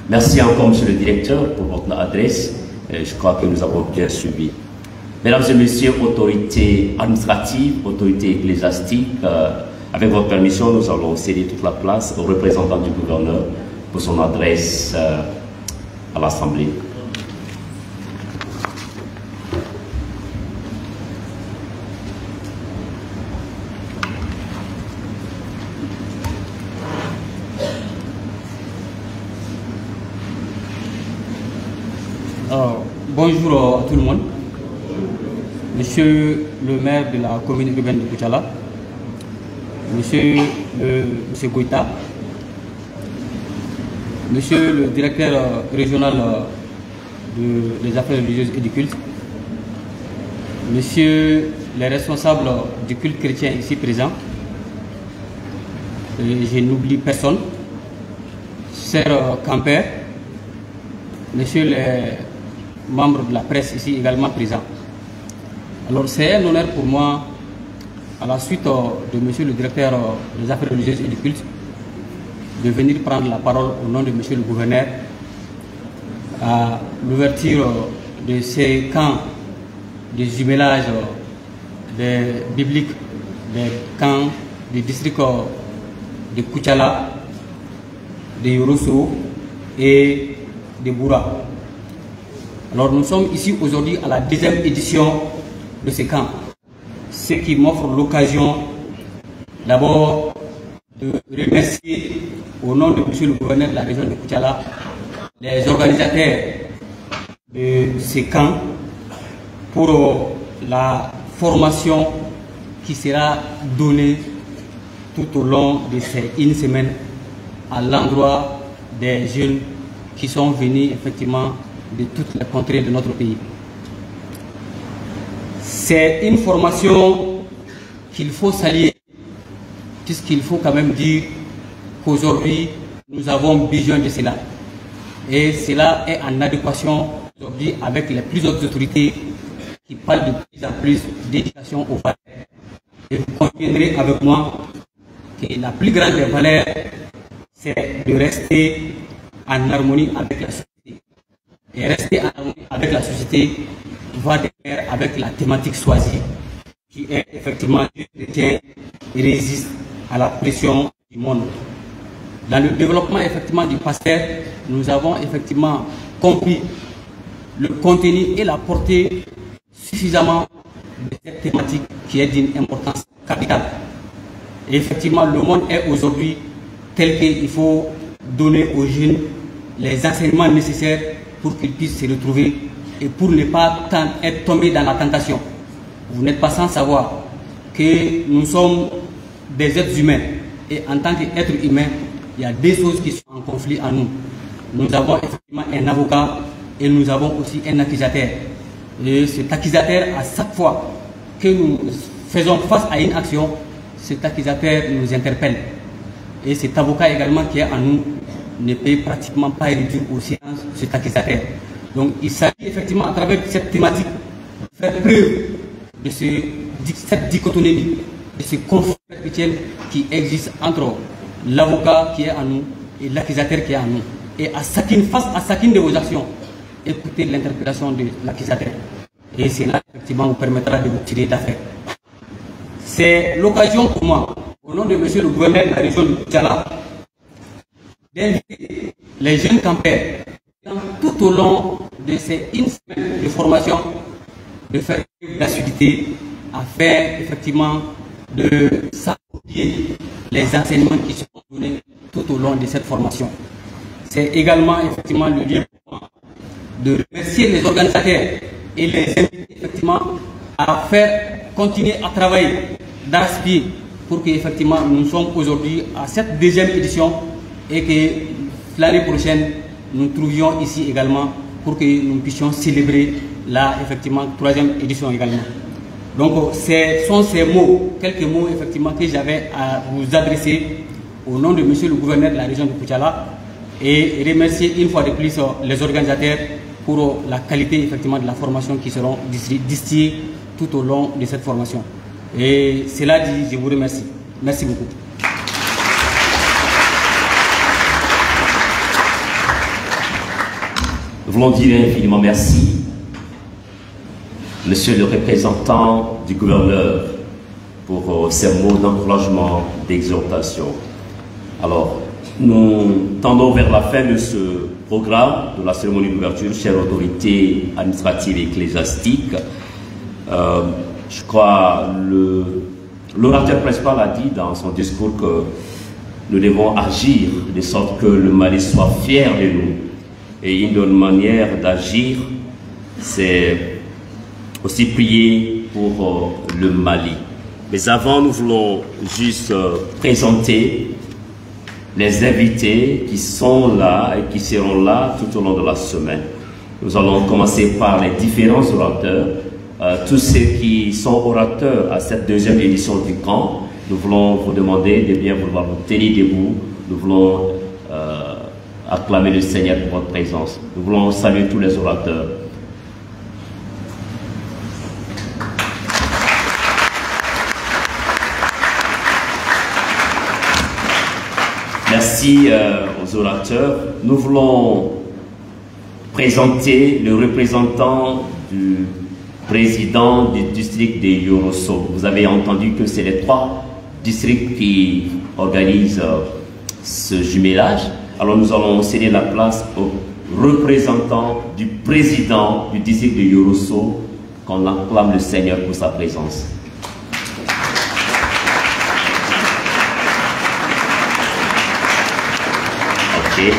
Merci encore, monsieur le directeur, pour votre adresse. Je crois que nous avons bien suivi. Mesdames et messieurs, autorités administratives, autorités ecclésiastiques, avec votre permission, nous allons céder toute la place au représentant du gouverneur pour son adresse à l'Assemblée. Bonjour à tout le monde. Monsieur le maire de la commune urbaine de Koutiala, Monsieur Goïta, Monsieur le directeur régional des affaires religieuses et du culte, Monsieur les responsables du culte chrétien ici présents, je n'oublie personne, Sœur Camper, Monsieur les membres de la presse ici également présents. Alors c'est un honneur pour moi, à la suite de Monsieur le directeur des affaires religieuses et du culte, de venir prendre la parole au nom de Monsieur le gouverneur à l'ouverture de ces camps de jumelage des bibliques, des camps du district de Koutiala, de Yorosso et de Boura. Alors nous sommes ici aujourd'hui à la deuxième édition de ces camps, ce qui m'offre l'occasion d'abord de remercier au nom de Monsieur le gouverneur de la région de Koutiala les organisateurs de ces camps pour la formation qui sera donnée tout au long de ces une semaine à l'endroit des jeunes qui sont venus effectivement de toutes les contrées de notre pays. C'est une formation qu'il faut saluer, puisqu'il faut quand même dire qu'aujourd'hui, nous avons besoin de cela. Et cela est en adéquation aujourd'hui avec les plus hautes autorités qui parlent de plus en plus d'éducation aux valeurs. Et vous conviendrez avec moi que la plus grande des valeurs, c'est de rester en harmonie avec la société. Et rester en harmonie avec la société va de pair avec la thématique choisie, qui est effectivement Dieu chrétien et résiste à la pression du monde. Dans le développement effectivement du pasteur, nous avons effectivement compris le contenu et la portée suffisamment de cette thématique qui est d'une importance capitale. Et effectivement, le monde est aujourd'hui tel qu'il faut donner aux jeunes les enseignements nécessaires pour qu'ils puissent se retrouver et pour ne pas être tombés dans la tentation. Vous n'êtes pas sans savoir que nous sommes des êtres humains et en tant qu'êtres humains, il y a des choses qui sont en conflit en nous. Nous avons effectivement un avocat et nous avons aussi un accusateur. Et cet accusateur, à chaque fois que nous faisons face à une action, cet accusateur nous interpelle. Et cet avocat également qui est en nous ne peut pratiquement pas réduire au silence cet accusateur. Donc il s'agit effectivement à travers cette thématique de faire preuve de cette dichotomie, de ce conflit perpétuel qui existe entre l'avocat qui est en nous et l'accusateur qui est en nous. Et face à chacune de vos actions, écoutez l'interpellation de l'accusateur. Et cela effectivement vous permettra de vous tirer d'affaire. C'est l'occasion pour moi, au nom de monsieur le gouverneur de la région de Koutiala, d'inviter les jeunes campeurs tout au long de ces une semaine de formation, de faire l'assiduité afin effectivement de s'approprier les enseignements qui seront donnés tout au long de cette formation. C'est également effectivement le lieu de remercier les organisateurs et les inviter effectivement à faire continuer à travailler d'arrache-pied pour que effectivement nous sommes aujourd'hui à cette deuxième édition et que l'année prochaine nous trouvions ici également pour que nous puissions célébrer la effectivement troisième édition également. Donc ce sont ces mots, quelques mots effectivement que j'avais à vous adresser au nom de monsieur le gouverneur de la région de Koutiala et remercier une fois de plus les organisateurs pour la qualité effectivement de la formation qui seront distillées tout au long de cette formation. Et cela dit, je vous remercie. Merci beaucoup. Nous voulons dire infiniment merci, monsieur le représentant du gouverneur, pour ces mots d'encouragement, d'exhortation. Alors, nous tendons vers la fin de ce programme, de la cérémonie d'ouverture, chères autorités administratives et ecclésiastiques. Je crois l'orateur principal a dit dans son discours que nous devons agir de sorte que le Mali soit fier de nous. Et une autre manière d'agir, c'est aussi prier pour le Mali. Mais avant, nous voulons juste présenter les invités qui sont là et qui seront là tout au long de la semaine. Nous allons commencer par les différents orateurs. Tous ceux qui sont orateurs à cette deuxième édition du camp, nous voulons vous demander de bien vouloir vous tenir debout. Nous voulons acclamer le Seigneur pour votre présence. Nous voulons saluer tous les orateurs. Merci aux orateurs. Nous voulons présenter le représentant du président du district de Yorosso. Vous avez entendu que c'est les 3 districts qui organisent ce jumelage. Alors nous allons céder la place au représentant du président du district de Yorosso, qu'on acclame le Seigneur pour sa présence. Ok.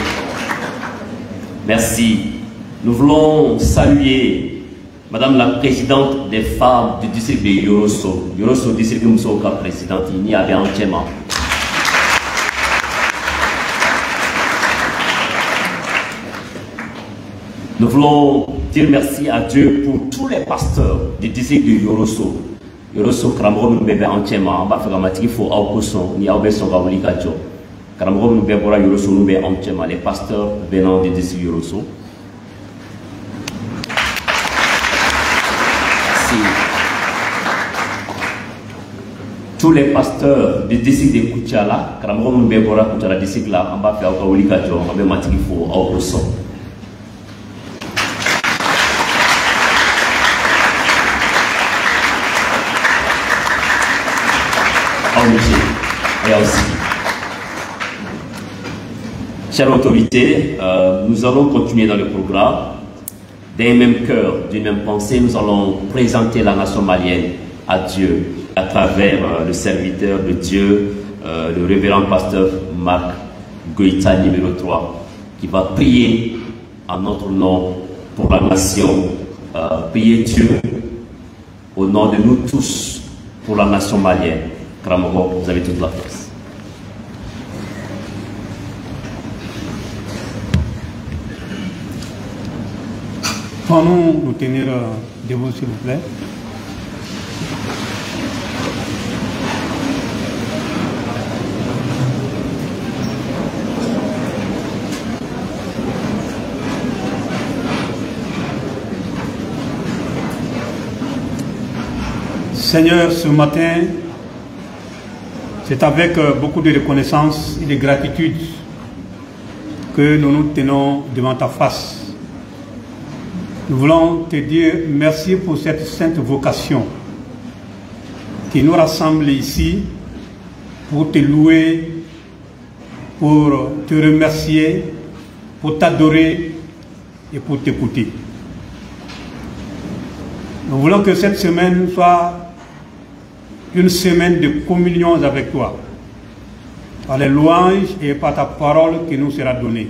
Merci. Nous voulons saluer Madame la présidente des femmes du district de Yorosso. Yorosso district de Moussouka, présidente, il y avait entièrement. Nous voulons dire merci à Dieu pour tous les pasteurs du district de Yorosso. Yorosso, Kramro, nous bébé entièrement. En bas, il faut Aukoson, ni Aubeson, Gaouli Gadjo. Kramro, nous bébé Yorosso, nous bébé entièrement. Les pasteurs venant du district de Yorosso. Tous les pasteurs du district de Koutiala, Kramro, nous bébé Koutiala, district là, en bas, Gaouli Gadjo, en bas, il faut Aukoson. Chères autorités, nous allons continuer dans le programme. D'un même cœur, d'une même pensée, nous allons présenter la nation malienne à Dieu à travers le serviteur de Dieu, le révérend pasteur Marc Goïta, numéro 3, qui va prier en notre nom pour la nation. Prier Dieu au nom de nous tous pour la nation malienne. Kramoko, vous avez toute la force. Pouvons-nous nous tenir debout, s'il vous plaît? Seigneur, ce matin, c'est avec beaucoup de reconnaissance et de gratitude que nous nous tenons devant ta face. Nous voulons te dire merci pour cette sainte vocation qui nous rassemble ici pour te louer, pour te remercier, pour t'adorer et pour t'écouter. Nous voulons que cette semaine soit une semaine de communion avec toi, par les louanges et par ta parole qui nous sera donnée.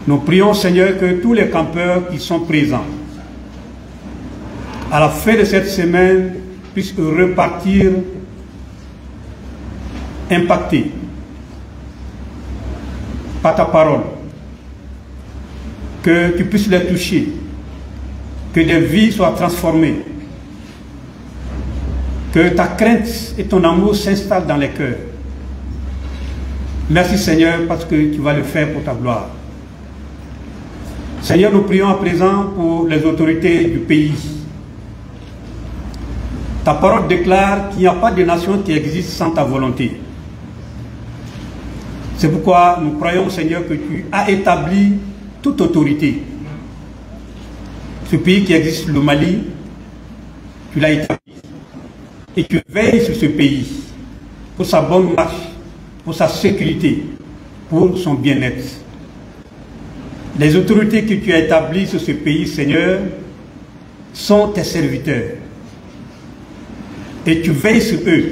Nous prions, Seigneur, que tous les campeurs qui sont présents, à la fin de cette semaine, puissent repartir impactés par ta parole, que tu puisses les toucher, que des vies soient transformées, que ta crainte et ton amour s'installent dans les cœurs. Merci Seigneur parce que tu vas le faire pour ta gloire. Seigneur, nous prions à présent pour les autorités du pays. Ta parole déclare qu'il n'y a pas de nation qui existe sans ta volonté. C'est pourquoi nous croyons Seigneur que tu as établi toute autorité. Ce pays qui existe, le Mali, tu l'as établi. Et tu veilles sur ce pays, pour sa bonne marche, pour sa sécurité, pour son bien-être. Les autorités que tu as établies sur ce pays, Seigneur, sont tes serviteurs. Et tu veilles sur eux.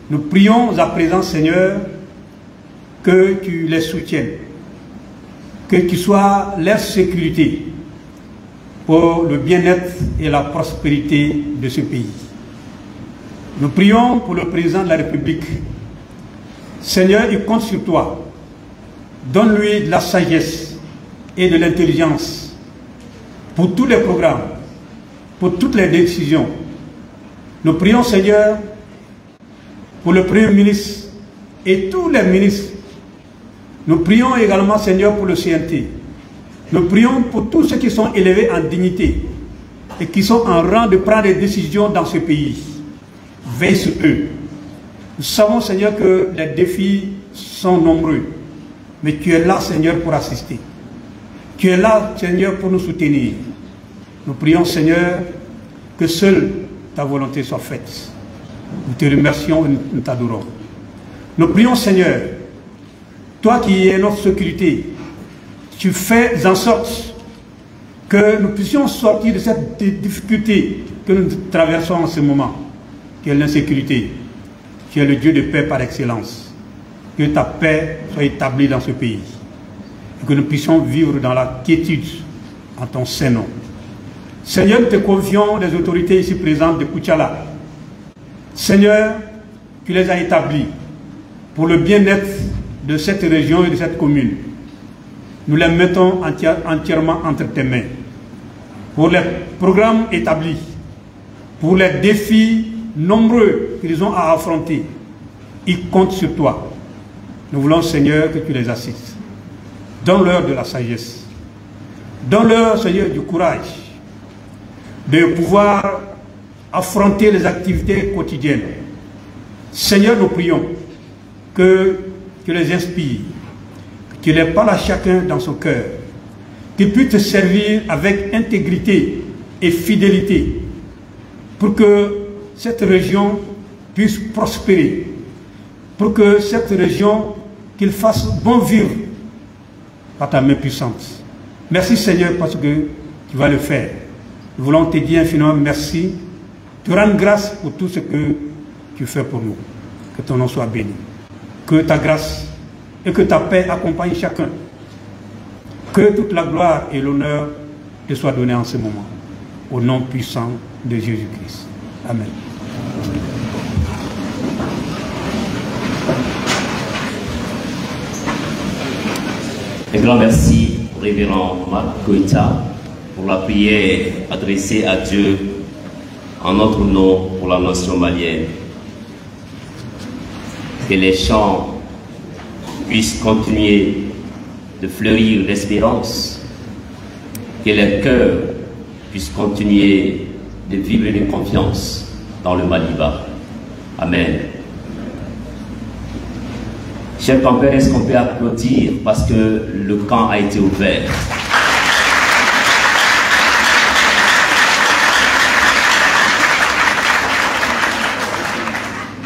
Nous prions à présent, Seigneur, que tu les soutiennes, que tu sois leur sécurité pour le bien-être et la prospérité de ce pays. Nous prions pour le président de la République. Seigneur, il compte sur toi. Donne-lui de la sagesse et de l'intelligence pour tous les programmes, pour toutes les décisions. Nous prions, Seigneur, pour le Premier ministre et tous les ministres. Nous prions également, Seigneur, pour le CNT. Nous prions pour tous ceux qui sont élevés en dignité et qui sont en rang de prendre des décisions dans ce pays. Veille sur eux. Nous savons, Seigneur, que les défis sont nombreux, mais tu es là, Seigneur, pour assister. Tu es là, Seigneur, pour nous soutenir. Nous prions, Seigneur, que seule ta volonté soit faite. Nous te remercions et nous t'adorons. Nous prions, Seigneur, toi qui es notre sécurité, tu fais en sorte que nous puissions sortir de cette difficulté que nous traversons en ce moment, qui est l'insécurité. Tu es le Dieu de paix par excellence. Que ta paix soit établie dans ce pays. Et que nous puissions vivre dans la quiétude en ton saint nom. Seigneur, nous te confions les autorités ici présentes de Koutiala. Seigneur, tu les as établies pour le bien-être de cette région et de cette commune. Nous les mettons entièrement entre tes mains. Pour les programmes établis, pour les défis nombreux qu'ils ont à affronter, ils comptent sur toi. Nous voulons, Seigneur, que tu les assistes. Donne-leur de la sagesse. Donne-leur, Seigneur, du courage de pouvoir affronter les activités quotidiennes. Seigneur, nous prions que tu les inspires, que tu les parles à chacun dans son cœur, qu'ils puissent te servir avec intégrité et fidélité pour que cette région puisse prospérer, pour que cette région, qu'il fasse bon vivre par ta main puissante. Merci Seigneur parce que tu vas le faire. Nous voulons te dire infiniment merci, te rendre grâce pour tout ce que tu fais pour nous. Que ton nom soit béni. Que ta grâce et que ta paix accompagnent chacun. Que toute la gloire et l'honneur te soient donnés en ce moment. Au nom puissant de Jésus-Christ. Amen. Un grand merci, révérend Marc Goïta. pour la prière adressée à Dieu en notre nom pour la nation malienne. Que les chants puissent continuer de fleurir d'espérance, que les cœurs puissent continuer de vibrer de confiance dans le Maliba. Amen. Chers campeurs, est-ce qu'on peut applaudir parce que le camp a été ouvert?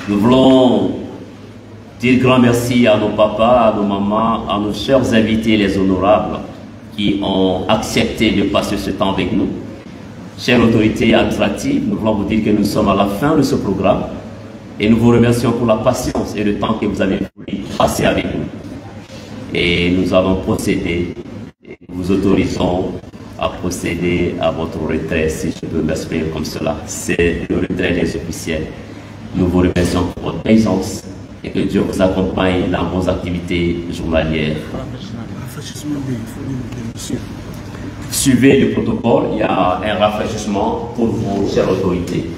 Nous voulons dire grand merci à nos papas, à nos mamans, à nos chers invités, les honorables, qui ont accepté de passer ce temps avec nous. Chères autorités administratives, nous voulons vous dire que nous sommes à la fin de ce programme et nous vous remercions pour la patience et le temps que vous avez voulu passer avec nous. Et nous allons procéder, et nous vous autorisons à procéder à votre retrait, si je peux m'exprimer comme cela. C'est le retrait des officiels. Nous vous remercions pour votre présence et que Dieu vous accompagne dans vos activités journalières. Suivez le protocole, il y a un rafraîchissement pour vous, chères autorités.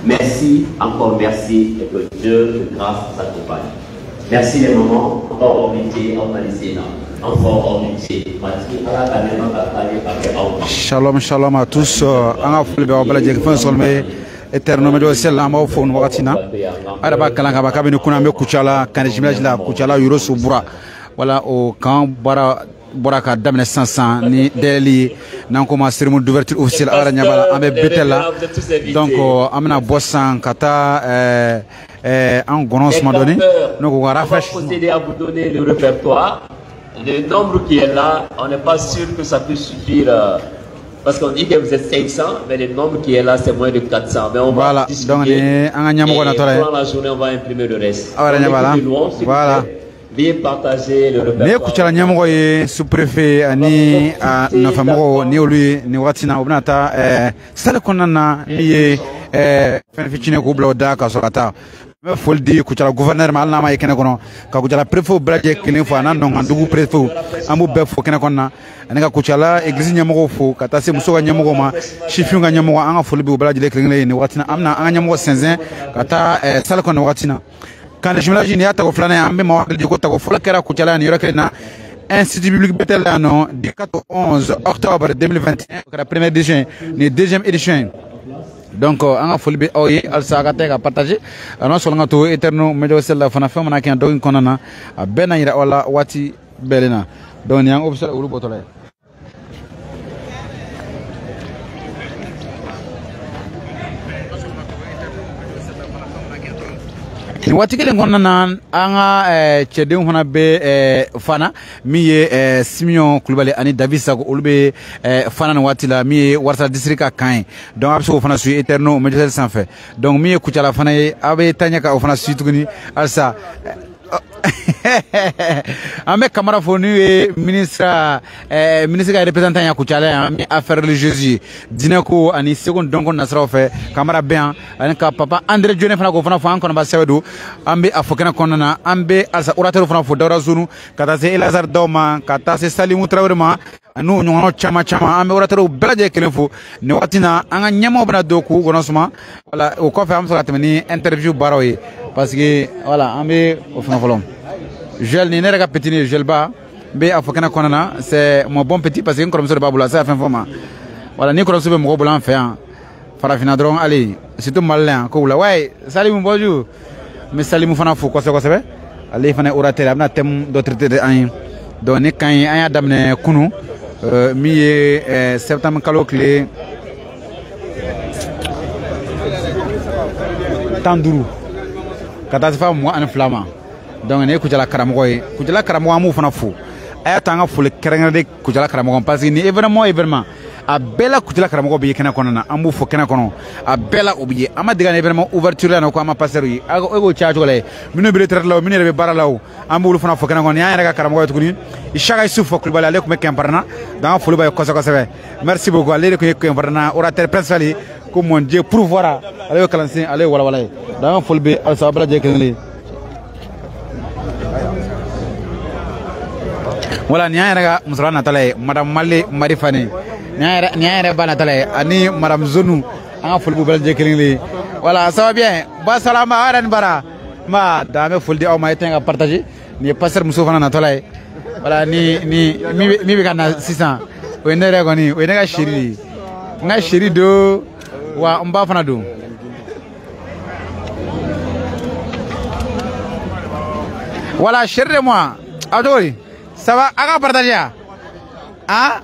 Merci, encore merci, et que Dieu de grâce vous accompagne. Merci les mamans, encore obligé, Shalom, shalom à tous. Anga fulbe wabala je fon solme eterno medo sella ma fon wakatina. Araba kalanga bakabini kuna me kuchala kan jimlaj la kuchala yuro subura. Wala au camp Boraka damne 500 ni deli nan koma cérémonie d'ouverture officielle ara nyabala ambe betela donc amna bossan kata en gononsement donné donc on va rafraîchir procéder à vous donner le répertoire. Le nombre qui est là, on n'est pas sûr que ça peut suffire parce qu'on dit que vous êtes 500 mais le nombre qui est là c'est moins de 400 mais on va discuter et pendant la journée on va imprimer le reste. Voilà. Bien partager le repas. Ne kuchala nyamgo ye sous-préfet ani na famoko ni olu ni watina obnata sala konana ni fenficine ko bloda ka sokata me foldi kuchala gouverneur mal na ma yekene kono ka kuchala préfet braje kelen fo nan non ndugu préfet amu be fo kene konna ani ka kuchala église nyamgo fo kata se muso nyamgo ma chifiu nga nyamgo anga folbi braje le kelen ni watina amna anga nyamgo senzen kata sala kono watina. Quand je me l'imagine, il y a des Institut biblique Bethelano du 11 octobre 2021, la première édition, la deuxième édition. Donc, on a fait al sagate à partager. Alors, sur le éterno, mais c'est la fin de la fin de konana, à Benaïra Ola Wati Belena. Donc, il y a un obstacle au botole. Wati kelen kɔnɔna na an ka cɛdenw fana bɛ fana min ye Simeon Kulibali ani David Sako olu bɛ fana nin waati la min ye Warsa district ka kan ye donc a bɛ se k'o fana suit Eterno Médiatel sanfɛ donc min ye Kucala fana ye a bɛ taa ɲɛ ka o fana suit tuguni halisa an bɛ Kamara fo n'u ye ministre ka représentant ya Kucala yan min affaire religieuse ye diinɛ ko ani seko ni dɔnko nasiraw fɛ Kamara bɛ yan ani ka papa André Dione fana k'o fana fɔ an kɔnɔba sɛbɛ don an bɛ a fɔ kɛnɛ kɔnɔna na an bɛ halisa orateur fana fo Dawuda Zunu ka taa se Elazar Daw ma ka taa se Salimu Traoré ma ani o ɲɔgɔnnaw caman caman an bɛ orateur bɛɛ lajɛlen kelen fo nin waati na an ka ɲɛmɔgɔw bɛna don k'u kɔnɔ suma wala o kɔfɛ an bɛ se ka tɛmɛ ni interview baaraw ye parce que voilà an bɛ o fɛngɛ fɔlɔ Joël ni ne yɛrɛ ka petit ni Joël Ba n bɛ a fɔ kɛnɛ kɔnɔna na c'est mon bon petit parce que n kɔrɔmuso de b'a bolo a se ka fɛn fɔ ma voilà ni kɔrɔmuso bɛ mɔgɔw bolo an fɛ yan farafinna dɔrɔn allez surtout malien ko wula ouais Salimu bonjour mais Salimu fana fo kosɛbɛ kosɛbɛ ale fana orateur a bɛna thème dɔ traiter an ye donc ne kan ye an y'a daminɛ kunu min ye septembre kalo tile 15 ka taa se fa 22 ma donc ne Kucala karamɔgɔ ye Kucala karamɔgɔ an b'u fana fo a y'a to an ka foli kɛrɛnkɛrɛnnen Kucala karamɔgɔ parce que ni événement a bɛɛ la Kucala karamɔgɔ bɛ ye kɛnɛ kɔnɔ na an b'u fo kɛnɛ kɔnɔ a bɛɛ la o bɛ ye an ma dege ni événement ouverture la ko an ma passer ye e k'o caya cogo la ye minnu bɛ retraite la o minnu yɛrɛ bɛ baara la o an b'olu fana fo kɛnɛ kɔnɔ ni y'an yɛrɛ ka karamɔgɔ ye tuguni Isaka Isufu Kulibali ale tun bɛ Kɛnparana donc an ka foli b'a ye kosɛbɛ kosɛbɛ merci beaucoup ale de tun ye Kɛnparana orateur principal ye ko mon Dieu pourvoira ale ye kalansen ale ye walawala ye donc an ka foli bɛ halisa a bɛɛ lajɛlen kelen voilà ni an yɛrɛ ka musokɔrɔba natala ye madame Male Marie Fane Nière Banatale, Ani, Madame Zonou, un full bubble jacking. Voilà, ça va bien. Bassalama, Aran Bara. Ma dame full de my thing à partager. Ni passer Moussoufana Natolai. Voilà, ni Mibigana 600. We never goni, we never shiri. Nga shiri do, wa mbafana do. Voilà, chérie moi. Adori, ça va? Aga partager. Ah?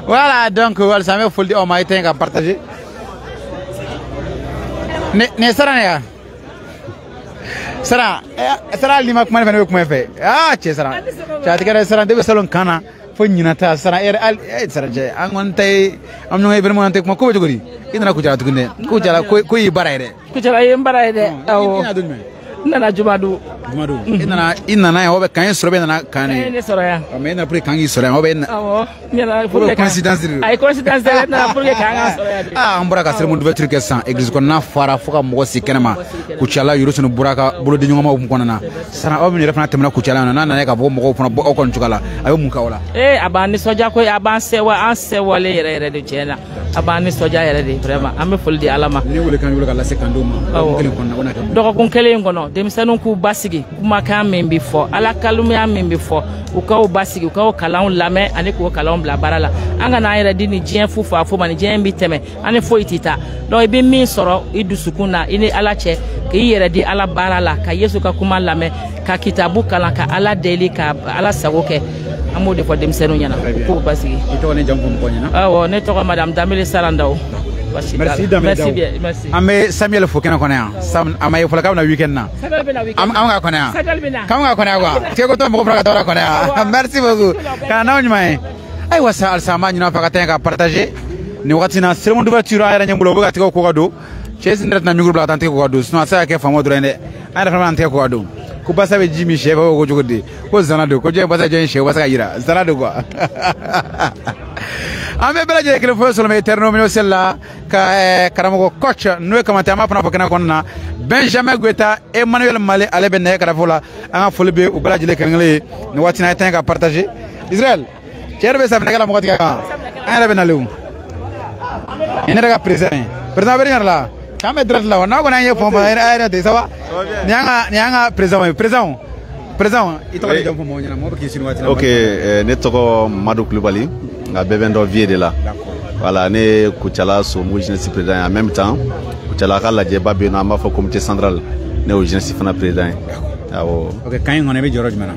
Voilà, donc, voilà, ça me full de my thing à partager. Ne sarana sara lima kuma ne kuma fe che sara cha tigara sara de salon kana fo nyinata sara sara je an wonte am no ibn mo ante kuma ko jogori ina ku jara tugunde ku jara ko yi barayde aw nana jumadu inana ya hobe kan sorobe nana kan ne soroya mais na pour kan yi soroya hobe awo nyana pour coïncidence ay coïncidence na pour kan soroya ambura ka sermu de truc sans église ko na fara foka mo si kenema ku chala yuru sunu buraka bulu de nyoma ko na sana o mi refana temna ku chala na na ka bo mo ko fona bo ko njugala ayo mun ka wala abani soja ko aban sewa an sewa le yere de jena abani soja yere de vraiment am fuldi alama ni wole kan yuru ka la sekando ma ko kelen ko na wona do ko kelen ko no demsanu ku basigi kuma kan min bi fo ala kalumya min bi fo u ka o basigi u ka o kalan lame ani ko kalan bla barala anga na yere di ni jien fufa fo mani jien bi teme ani fo itita do ibi min soro idusukuna ini ala che ke yere di ala barala ka yesu ka kuma lame ka kitabu kalan ka ala deli ka ala sagoke amode fo demsanu nyana ko basigi ito ne jambu ko nyana awo ne to madame Damile Sarandao. Merci bien, merci. Ame Samuel Fokena konea. Sam amaye folaka na weekend na. Am ga konea. Kam ga konea kwa. Te ko to mo fraka tora konea. Merci beaucoup. Kana nyuma. Ay wasa al sama nyuna faka tenga partager. Ni wakati na sermon d'ouverture ayra nyambulo buga tiko ko gado. Chesi ndret na migro blata tiko ko gado. Sino asa ke famo drende. Ayra fama tiko ko gado. Ku basa be Jimmy chef ko jogodi. Ko zanado ko je basa je chef basa yira. Zanado ko. Ame bela je kele fo solo me eterno mino sella ka karamo coach no kamata ma pana fokena konna Benjamin Guetta Emmanuel Male ale ben ne karafola anga folbe u bela je kele no watina tenga partager Israël cherbe sa benga la mo ka ana ben alum ene daga président beri la kame drat la na ko na ye fo ma era de sawa nyanga président ito le jampo mo nyana mo ke sinu watina OK ne toko Madou Koulibaly nga bevendo vie de là voilà ne Kuchala so mo jeunesse président en même temps Kuchala ka la jeba be na ma fo comité central ne o jeunesse fana président awo OK kayen ngone be joro jmana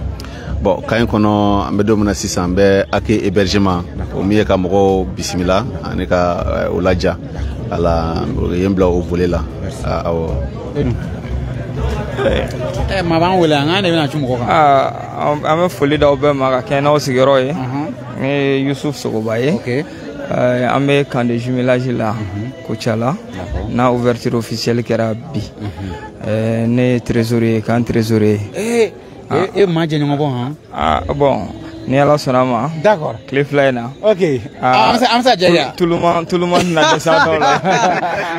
bon kayen kono ambe do mona 600 be ake hébergement o miye ka moko bismillah ane ka olaja ala yembla o voler là awo ma ban wala ngane na chumo ko ame foli da obe maka kena o sigero ye Youssouf Sogobaye. OK. Ame camp de jumelage là Kuchala na ouverture officielle qui era bi. Ne trésorier quand trésorier. Ma je ngo bon bon ni ala sonama. D'accord. Cliff Lena. OK. Am sa jeya. Tout le monde na ça dans là.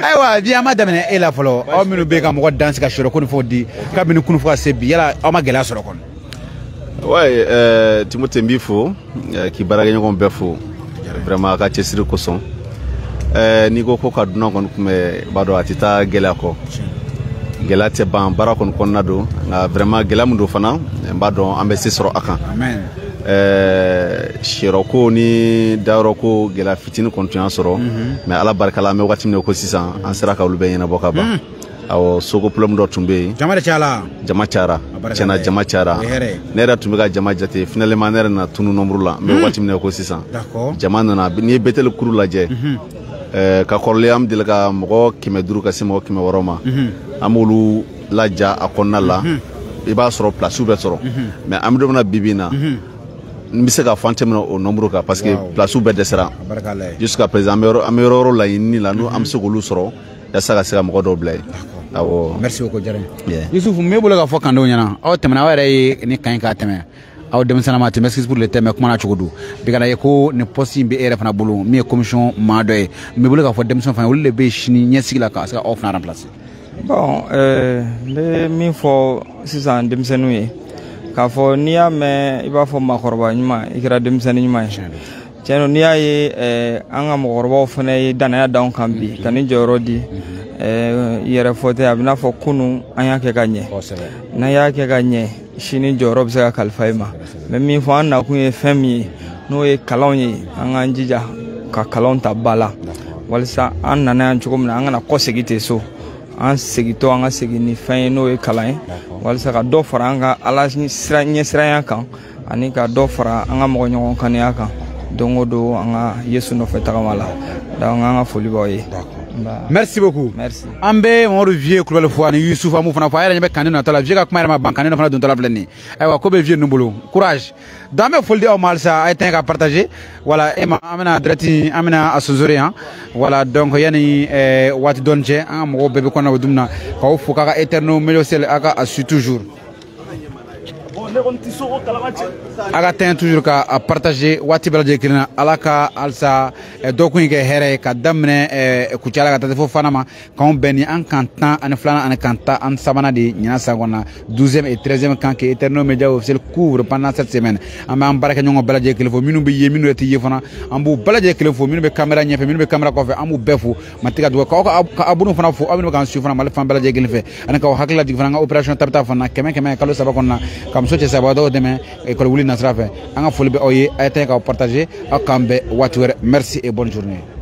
Aywa bien madame e la folo o minu be ka mo danse ka shoro ko fo di ka binu kunu fo sebi yala o ma gela soro kon. Ouais, Timothée Mbifo, qui baragne comme befo, vraiment ka chesiri koson. Ni ko ka duna kon kume bado atita gela ko. Gela te ban bara kon nado, vraiment gela mundo fana, bado ambe sisro akan. Amen. Shiroko ni daroko gela fitini continue soro, mais ala barkala me wakati mne ko sisan ansera ka ulube yena boka ba. Awo soko plom do tumbe jama cara chena jama cara nera tumbe ka jama jate finalement nera na tunu nombre la me wati mine ko 600 d'accord jama na ni betel kuru la je ka korle am dil ka mo kime duru ka simo kime woroma amulu la ja akonna la e ba soro place ou be soro mais am do na bibina mbise ka fantem au nombre ka parce que place ou be desera jusqu'à présent amero la ni la no am segolu soro ya saka saka mo do blay. Merci beaucoup Jare. Youssouf me bolo ka fo kando nyana aw temna wara ni kan ka teme aw dem sana mate merci pour le thème kuma na chugudu bigana yeko ne posi be ere fana bolo mi commission ma doy me bolo ka fo dem sana fa wolle be chini nyesi la ka off na remplacer bon le mi fo 600 dem sanu ka fo niya me iba fo makorba nyuma ikira dem sanu nyuma tiɲɛ n'i y'a ye an ka mɔgɔkɔrɔbaw fana ye danaya d'anw kan bi ka ni jɔyɔrɔ di yɛrɛ fɔ tɛ a bɛ n'a fɔ kunun an y'a kɛ ka ɲɛ n'an y'a kɛ ka ɲɛ sini jɔyɔrɔ bɛ se ka kalifa i ma mais min fɔ an nakun ye fɛn min ye n'o ye kalanw ye an k'an jija ka kalanw ta ba la walasa an nana yan cogo min na an kana kɔsegin ten so an segintɔ an ka segin ni fɛn ye n'o ye kalan ye walasa ka dɔ fara an ka ala ɲɛsiranya kan ani ka dɔ fara an ka mɔgɔ ɲɔgɔn kaniya kan don o don an ka Yesu nɔfɛ tagama la donc an ka foli b'aw ye. Merci beaucoup. Merci. An bɛ Mamadu Vieux Kulubali fo ani Yusufu an b'u fana fo a yɛrɛ ɲɛ bɛ kani natɔ la Vieux ka kuma yɛrɛ ma ban kani fana dontɔla filɛ nin ye ayiwa ko bɛ Vieux ninnu bolo courage donc an bɛ foli di aw ma halisa a ye temps ka partager voilà e ma an bɛna direct an bɛna a sonsori yan voilà donc yanni waati dɔɔni cɛ an ka mɔgɔw bɛɛ bɛ kɔnɔ na don min na k'aw fo k'a ka éternel meilleur ciel a ka a su toujours a ka temps toujours ka partager waati bɛɛ lajɛlen kelen na ala ka halisa dɔgɔkun in kɛ hɛrɛ ye ka daminɛ Kucala ka taa se fo Fana ma k'anw bɛn ni an kan 10 ani 2 ani kan 10 ani 3 de ɲinan san kɔnɔ 12e et 13e kan que éternel média officiel couvre pendant cette semaine an bɛ an baarakɛ ɲɔgɔn bɛɛ lajɛlen kelen fo minnu bɛ ye minnu yɛrɛ tɛ ye fana an b'u bɛɛ lajɛlen kelen fo minnu bɛ caméra ɲɛfɛ minnu bɛ caméra kɔfɛ an b'u bɛɛ fo matigi ka dugawu k'aw ka abonné fana fo aw minnu bɛ k'an suivre fana Mali fan bɛɛ lajɛlen kelen fɛ ani k'aw hakili lajigin fana an ka opération tabita fana 100 kalo 3 kɔnɔna ka muso cɛ sabagatɔw dɛmɛ école wuli nasira fɛ an ka foli bɛ aw ye a ye temps k'aw partager aw k'an bɛn waati wɛrɛ merci et bonne journée.